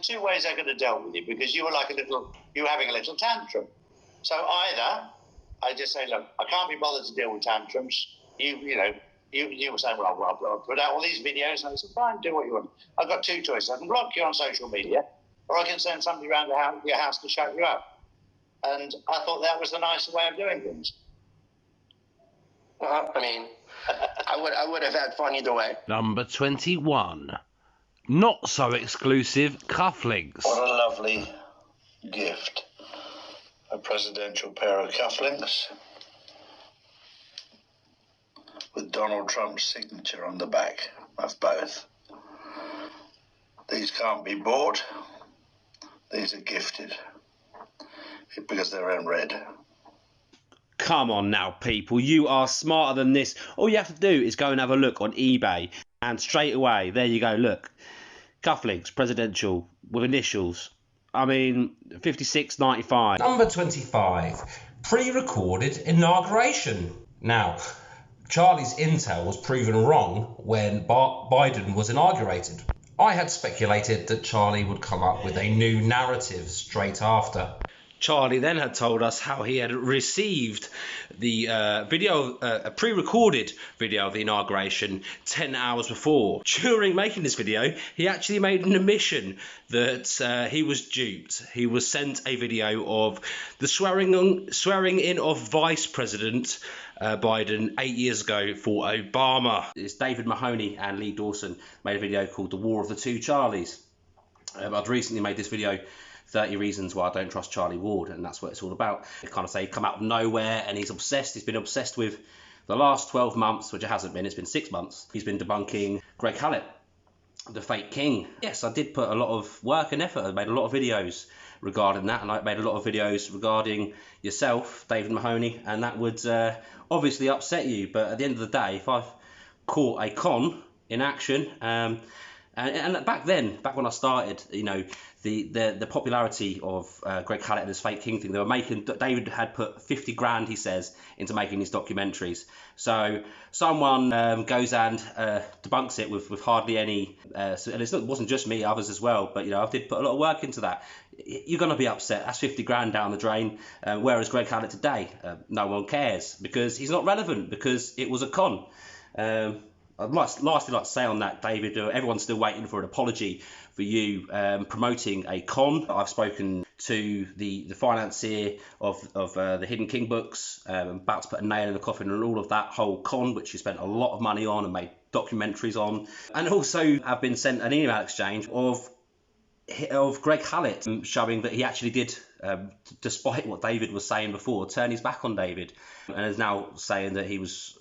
two ways I could have dealt with you, because you were having a little tantrum. So either I just say, look, I can't be bothered to deal with tantrums. You were saying, well, I'll put out all these videos, and I said, fine, do what you want. I've got two choices. I can block you on social media, or I can send somebody around your house to shut you up. And I thought that was the nicer way of doing things. Well, I mean, I would have had fun either way. Number 21. Not so exclusive cufflinks. What a lovely gift. A presidential pair of cufflinks with Donald Trump's signature on the back of both. These can't be bought. These are gifted because they're in red. Come on now, people. You are smarter than this. All you have to do is go and have a look on eBay, and straight away, there you go, look. Cufflinks, presidential, with initials. I mean, 56.95. Number 25. Pre-recorded inauguration. Now, Charlie's intel was proven wrong when Biden was inaugurated. I had speculated that Charlie would come up with a new narrative straight after. Charlie then had told us how he had received the a pre-recorded video of the inauguration 10 hours before. During making this video, he actually made an admission that he was duped. He was sent a video of the swearing in of Vice President Biden 8 years ago for Obama. It's David Mahoney and Lee Dawson made a video called The War of the Two Charlies. I'd recently made this video, 30 Reasons Why I Don't Trust Charlie Ward, and that's what it's all about. They kind of say he'd come out of nowhere and he's obsessed. He's been obsessed with the last 12 months, which it hasn't been. It's been 6 months. He's been debunking Greg Hallett, the fake king. Yes, I did put a lot of work and effort. I made a lot of videos regarding that, and I made a lot of videos regarding yourself, David Mahoney, and that would obviously upset you. But at the end of the day, if I've caught a con in action, and back when I started, you know, the popularity of Greg Hallett and his fake king thing, they were making, David had put 50 grand, he says, into making these documentaries. So someone goes and debunks it with hardly any, and it wasn't just me, others as well, but you know, I did put a lot of work into that. You're going to be upset. That's 50 grand down the drain. Whereas Greg Hallett today, no one cares because he's not relevant, because it was a con. Lastly, I'd like to say on that, David, everyone's still waiting for an apology for you promoting a con. I've spoken to the financier of the Hidden King books, about to put a nail in the coffin on all of that whole con, which you spent a lot of money on and made documentaries on. And also have been sent an email exchange of Greg Hallett showing that he actually did despite what David was saying before, turn his back on David, and is now saying that he was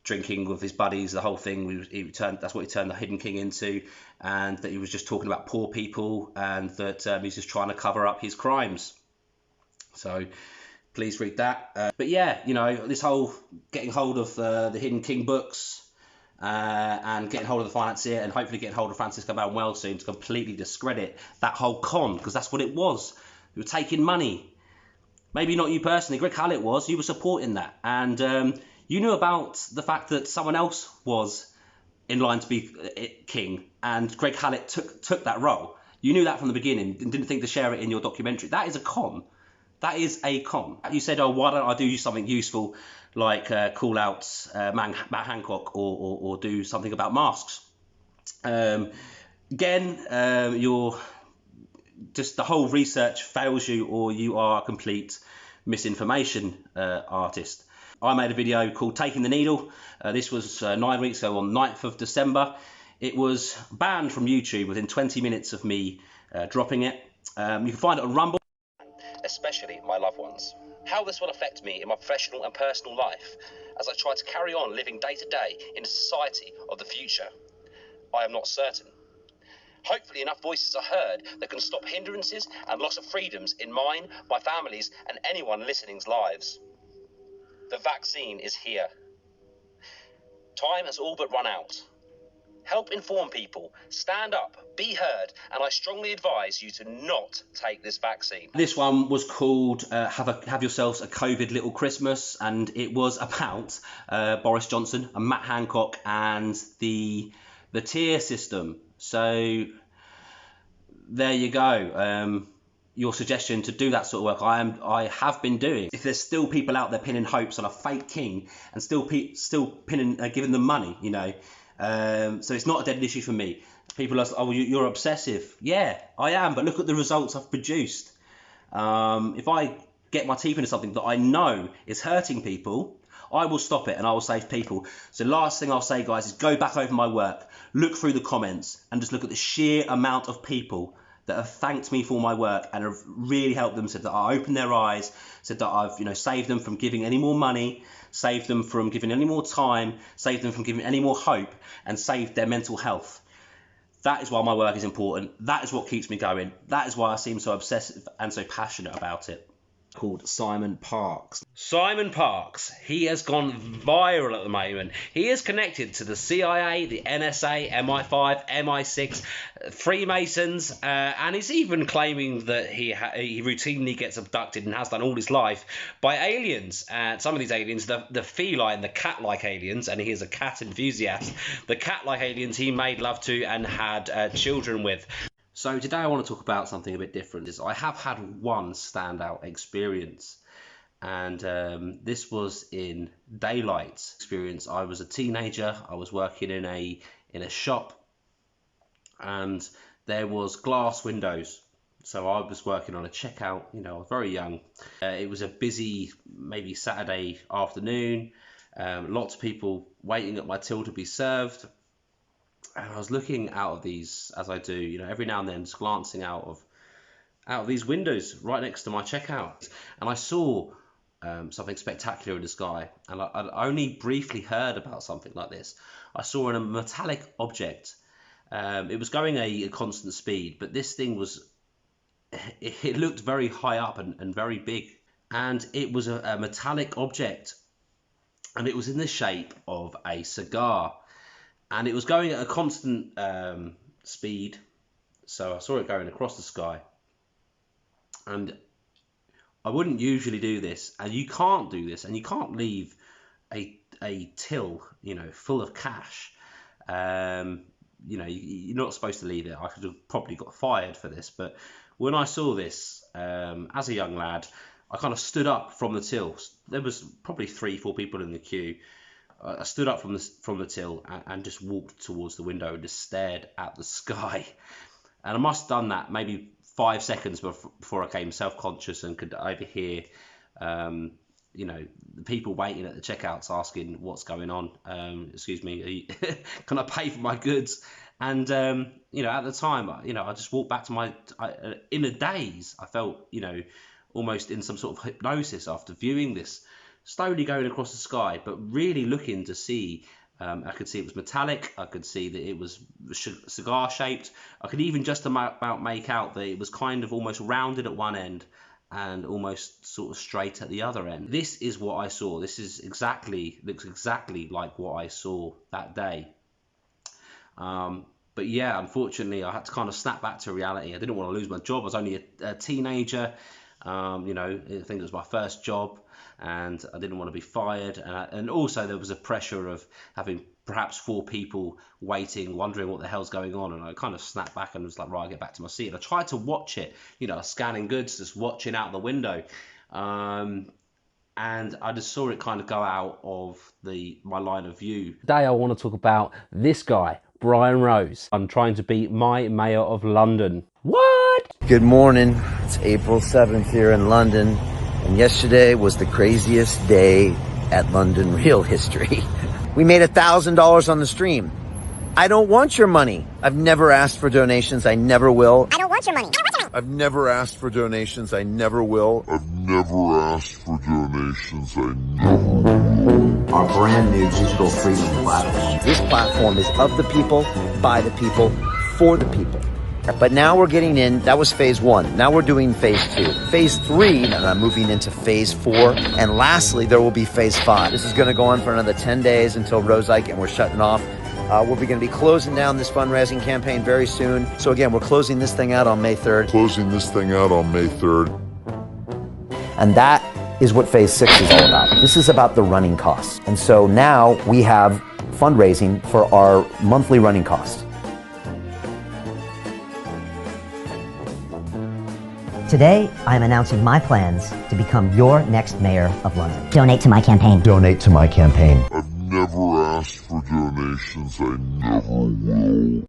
drinking with his buddies, the whole thing. That's what he turned the Hidden King into, and that he was just talking about poor people, and that he's just trying to cover up his crimes. So please read that. But yeah, you know, this whole getting hold of the Hidden King books, and getting hold of the financier, and hopefully getting hold of Francisco Manuel soon to completely discredit that whole con, because that's what it was. You were taking money. Maybe not you personally, Greg Hallett was. You were supporting that, and you knew about the fact that someone else was in line to be king, and Greg Hallett took that role. You knew that from the beginning and didn't think to share it in your documentary. That is a con. That is a con. You said, oh, why don't I do something useful, like call out Matt Hancock, or do something about masks. Again, you're just, the whole research fails you, or you are a complete misinformation artist. I made a video called Taking the Needle. This was 9 weeks ago on 9th of December. It was banned from YouTube within 20 minutes of me dropping it. You can find it on Rumble. Especially my loved ones. How this will affect me in my professional and personal life as I try to carry on living day to day in a society of the future, I am not certain. Hopefully enough voices are heard that can stop hindrances and loss of freedoms in mine, my family's, and anyone listening's lives. The vaccine is here. Time has all but run out. Help inform people, stand up, be heard, and I strongly advise you to not take this vaccine. This one was called Have Yourselves a COVID Little Christmas, and it was about Boris Johnson and Matt Hancock and the tier system. So there you go. Your suggestion to do that sort of work, I have been doing. If there's still people out there pinning hopes on a fake king and still pinning, giving them money, you know. So it's not a dead issue for me. People are, oh, you're obsessive. Yeah, I am, but look at the results I've produced. If I get my teeth into something that I know is hurting people, I will stop it and I will save people. So last thing I'll say, guys, is go back over my work, look through the comments, and just look at the sheer amount of people that have thanked me for my work and have really helped them, said that I opened their eyes, said that I've, you know, saved them from giving any more money, saved them from giving any more time, saved them from giving any more hope, and saved their mental health. That is why my work is important. That is what keeps me going. That is why I seem so obsessive and so passionate about it. Called Simon Parkes. Simon Parkes, he has gone viral at the moment. He is connected to the CIA, the NSA, MI5, MI6, Freemasons, and he's even claiming that he routinely gets abducted and has done all his life by aliens. Some of these aliens, the feline, the cat-like aliens, and he is a cat enthusiast, the cat-like aliens he made love to and had children with. So today I want to talk about something a bit different. I have had one standout experience, and this was in daylight experience. I was a teenager. I was working in a shop, and there was glass windows. So I was working on a checkout. You know, I was very young. It was a busy, maybe Saturday afternoon. Lots of people waiting at my till to be served. And I was looking out of these, as I do, you know, every now and then, just glancing out of these windows right next to my checkout, and I saw something spectacular in the sky. And I'd only briefly heard about something like this. I saw a metallic object. It was going a constant speed, but this thing was, it looked very high up and very big, and it was a metallic object, and it was in the shape of a cigar. And it was going at a constant speed, so I saw it going across the sky. And I wouldn't usually do this, and you can't do this, and you can't leave a till, you know, full of cash. You know, you're not supposed to leave it. I could have probably got fired for this, but when I saw this as a young lad, I kind of stood up from the till. There was probably 3-4 people in the queue. I stood up from the till and just walked towards the window and just stared at the sky. And I must have done that maybe 5 seconds before I became self-conscious and could overhear you know, the people waiting at the checkouts asking what's going on. Excuse me, can I pay for my goods? And you know, at the time, you know, I just walked back to my in a daze. I felt, you know, almost in some sort of hypnosis after viewing this slowly going across the sky, but really looking to see. I could see it was metallic. I could see that it was cigar shaped. I could even just about make out that it was kind of almost rounded at one end and almost sort of straight at the other end. This is what I saw. This is looks exactly like what I saw that day. But yeah, unfortunately, I had to kind of snap back to reality. I didn't want to lose my job. I was only a teenager. You know, I think it was my first job, and I didn't want to be fired. And also there was a pressure of having perhaps 4 people waiting, wondering what the hell's going on. And I kind of snapped back and was like, right, I'll get back to my seat. And I tried to watch it, you know, scanning goods, just watching out the window. And I just saw it kind of go out of my line of view. Today I want to talk about this guy, Brian Rose. I'm trying to be my mayor of London. What? Good morning. It's April 7th here in London, and yesterday was the craziest day at London real history. We made $1,000 on the stream. I don't want your money. I've never asked for donations. I never will. I don't want your money. I've never asked for donations. I never will. I've never asked for donations. I never will. Our brand new digital freedom platform. This platform is of the people, by the people, for the people. But now we're getting in, that was phase 1. Now we're doing phase 2. Phase 3, and I'm moving into phase 4. And lastly, there will be phase 5. This is going to go on for another 10 days until Roseike, and we're shutting off. We're going to be closing down this fundraising campaign very soon. So again, we're closing this thing out on May 3rd. And that is what phase 6 is all about. This is about the running costs. And so now we have fundraising for our monthly running costs. Today, I'm announcing my plans to become your next mayor of London. Donate to my campaign. Donate to my campaign. I've never asked for donations. I never will.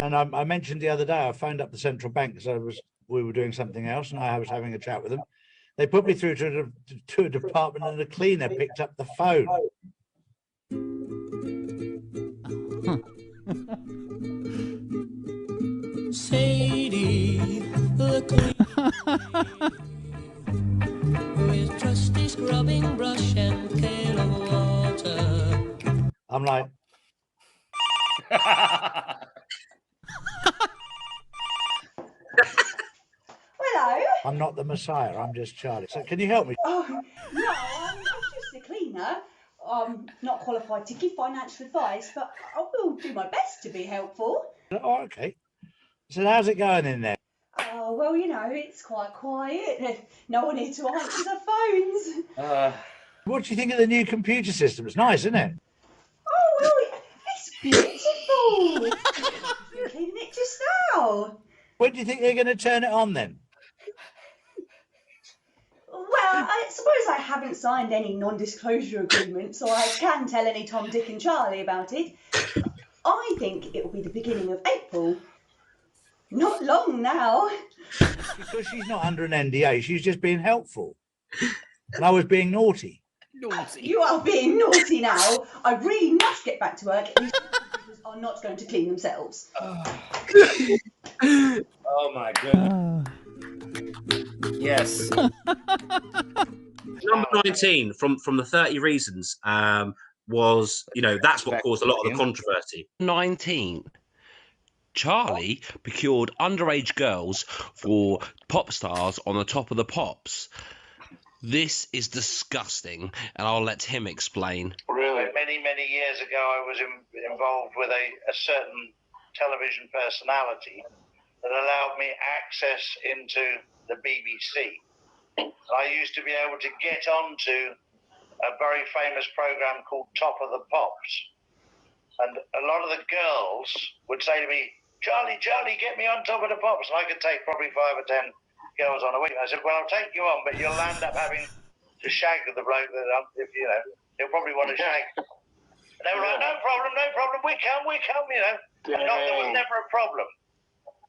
And I mentioned the other day, I phoned up the central bank because we were doing something else, and I was having a chat with them. They put me through to a department, and the cleaner picked up the phone. Sadie, the cleaner, with trusty scrubbing brush and pail of water. I'm like, Hello. I'm not the Messiah, I'm just Charlie. So can you help me? Oh, no, I'm just a cleaner. I'm not qualified to give financial advice, but I will do my best to be helpful. Oh, okay. So how's it going in there? Oh, well, you know, it's quite quiet. No one here to answer the phones. What do you think of the new computer system? It's nice, isn't it? Oh, well, it's beautiful. I've been cleaning it just now. When do you think they're going to turn it on then? Well, I suppose I haven't signed any non-disclosure agreement, so I can tell any Tom, Dick and Charlie about it. I think it will be the beginning of April. Not long now. Because she's not under an NDA, she's just being helpful. And I was being naughty. You are being naughty now. I really must get back to work. These computers are not going to clean themselves. Oh my goodness. Yes. Number 19 from the 30 Reasons was, you know, that's what caused a lot of the controversy. 19. Charlie procured underage girls for pop stars on the Top of the Pops. This is disgusting, and I'll let him explain. Really? Many years ago, I was involved with a certain television personality that allowed me access into the BBC. I used to be able to get onto a very famous program called Top of the Pops. And a lot of the girls would say to me, Charlie, get me on Top of the Pops. And I could take probably 5 or 10 girls on a week. And I said, well, I'll take you on, but you'll end up having to shag the bloke that, if you know, he'll probably want to shag. They were like, no problem, we come, you know. And there was never a problem.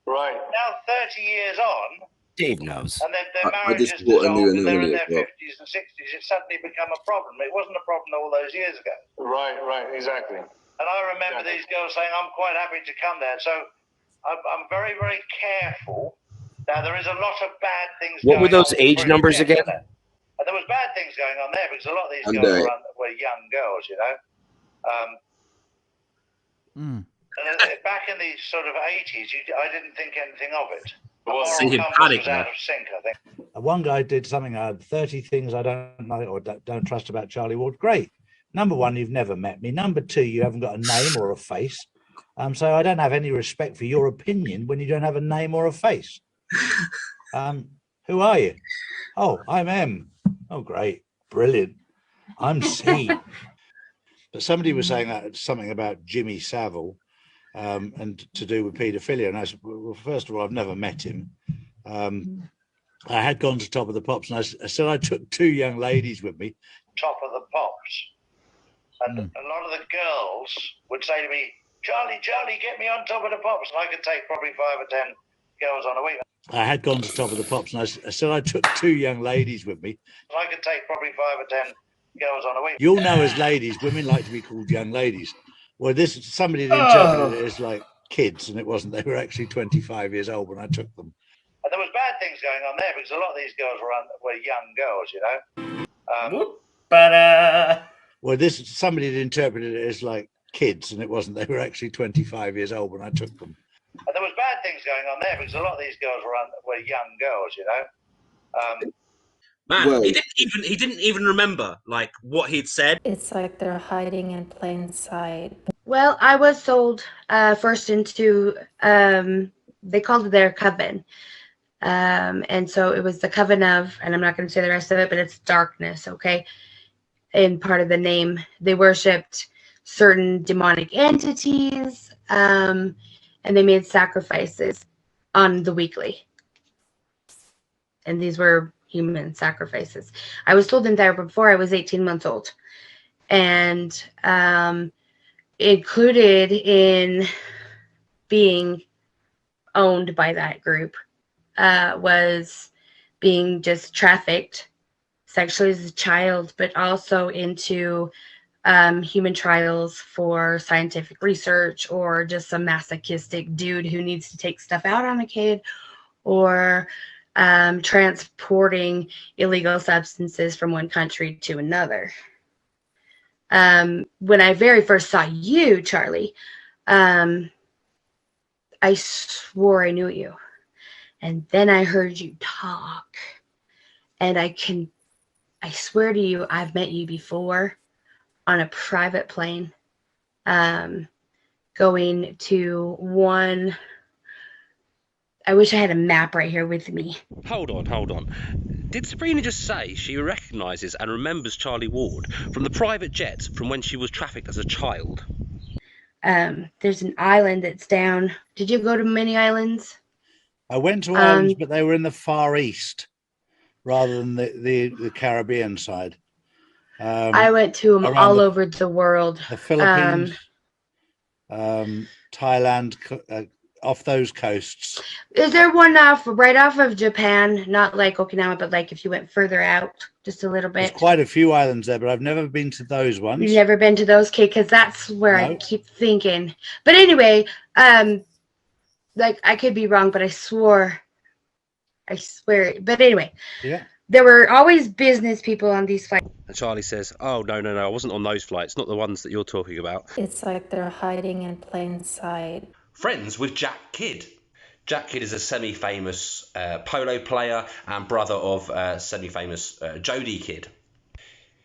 Right. Now, 30 years on, Dave knows. and their I marriage just is bought a new dissolved, and they're in anomaly their as well. 50s and 60s, it's suddenly become a problem. It wasn't a problem all those years ago. Right, exactly. And I remember these girls saying, I'm quite happy to come there. So I'm very, very careful. Now, there is a lot of bad things What going were those on age with numbers British again? Internet. And there was bad things going on there because a lot of these And girls were young girls, you know. And back in the sort of 80s, I didn't think anything of it. The moral compass was out of sync, I think. One guy did something, 30 things I don't know or don't trust about Charlie Ward. Great. Number one, you've never met me. Number two, you haven't got a name or a face. So I don't have any respect for your opinion when you don't have a name or a face. Who are you? Oh, I'm M. Oh, great. Brilliant. I'm C. But somebody was saying that something about Jimmy Savile and to do with paedophilia. And I said, well, first of all, I've never met him. I had gone to Top of the Pops, and I said I took 2 young ladies with me. Top of the Pops. And a lot of the girls would say to me, Charlie, get me on Top of the Pops. And I could take probably 5 or 10 girls on a week. I had gone to Top of the Pops, and I said I took 2 young ladies with me. And I could take probably 5 or 10 girls on a week. You'll know as ladies, women like to be called young ladies. Well, somebody had interpreted it as like kids, and it wasn't. They were actually 25 years old when I took them. And there was bad things going on there because a lot of these girls were young girls, you know. Well, somebody had interpreted it as like kids, and it wasn't. They were actually 25 years old when I took them. And there was bad things going on there because a lot of these girls were young girls, you know. Man, he didn't even remember like what he'd said. It's like they're hiding in plain sight. Well, I was sold first into they called it their coven. And so it was the coven of, and I'm not going to say the rest of it, but it's darkness, okay? In part of the name, they worshipped certain demonic entities, and they made sacrifices on the weekly. And these were human sacrifices. I was told in there before I was 18 months old. And included in being owned by that group was being just trafficked sexually as a child, but also into human trials for scientific research, or just some masochistic dude who needs to take stuff out on a kid, or transporting illegal substances from one country to another. When I very first saw you, Charlie, I swore I knew you. And then I heard you talk. And I swear to you, I've met you before on a private plane, going to one. I wish I had a map right here with me. Hold on. Did Sabrina just say she recognises and remembers Charlie Ward from the private jet from when she was trafficked as a child? There's an island that's down. Did you go to many islands? I went to islands, but they were in the Far East rather than the Caribbean side. I went to them all over the world. The Philippines, Thailand, off those coasts. Is there one right off of Japan? Not like Okinawa, but like if you went further out just a little bit. There's quite a few islands there, but I've never been to those ones. You've never been to those, Kate? Because that's where I keep thinking. But anyway, like I could be wrong, but I swear. But anyway, yeah. There were always business people on these flights. And Charlie says, oh, no, I wasn't on those flights, not the ones that you're talking about. It's like they're hiding in plain sight. Friends with Jack Kidd. Jack Kidd is a semi-famous polo player and brother of semi-famous Jodie Kidd.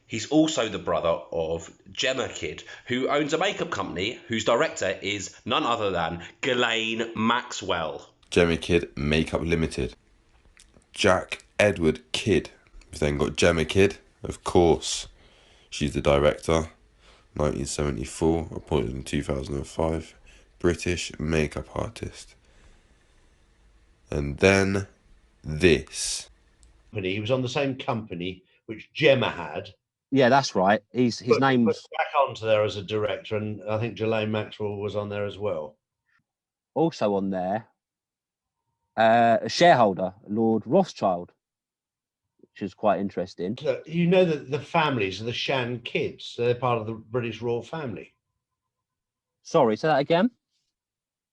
He's also the brother of Gemma Kidd, who owns a makeup company whose director is none other than Ghislaine Maxwell. Gemma Kidd Makeup Limited. Jack Edward Kidd. We've then got Gemma Kidd, of course. She's the director. 1974, appointed in 2005. British makeup artist. And then this. He was on the same company which Gemma had, Yeah, that's right. His Put name's back onto there as a director, and I think Ghislaine Maxwell was on there as well. also on there. A shareholder, Lord Rothschild, which is quite interesting. So, you know that the families are the Shan kids. They're part of the British royal family. Sorry, say that again.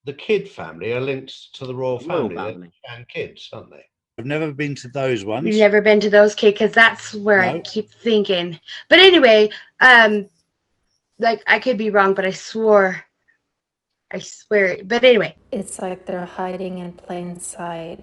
The Kidd family are linked to the royal Royal family. family. They're Shan kids, aren't they? I've never been to those ones. You've never been to those, Kate, because that's where I No. keep thinking. But anyway, like I could be wrong, but I swear. But anyway, It's like they're hiding in plain sight.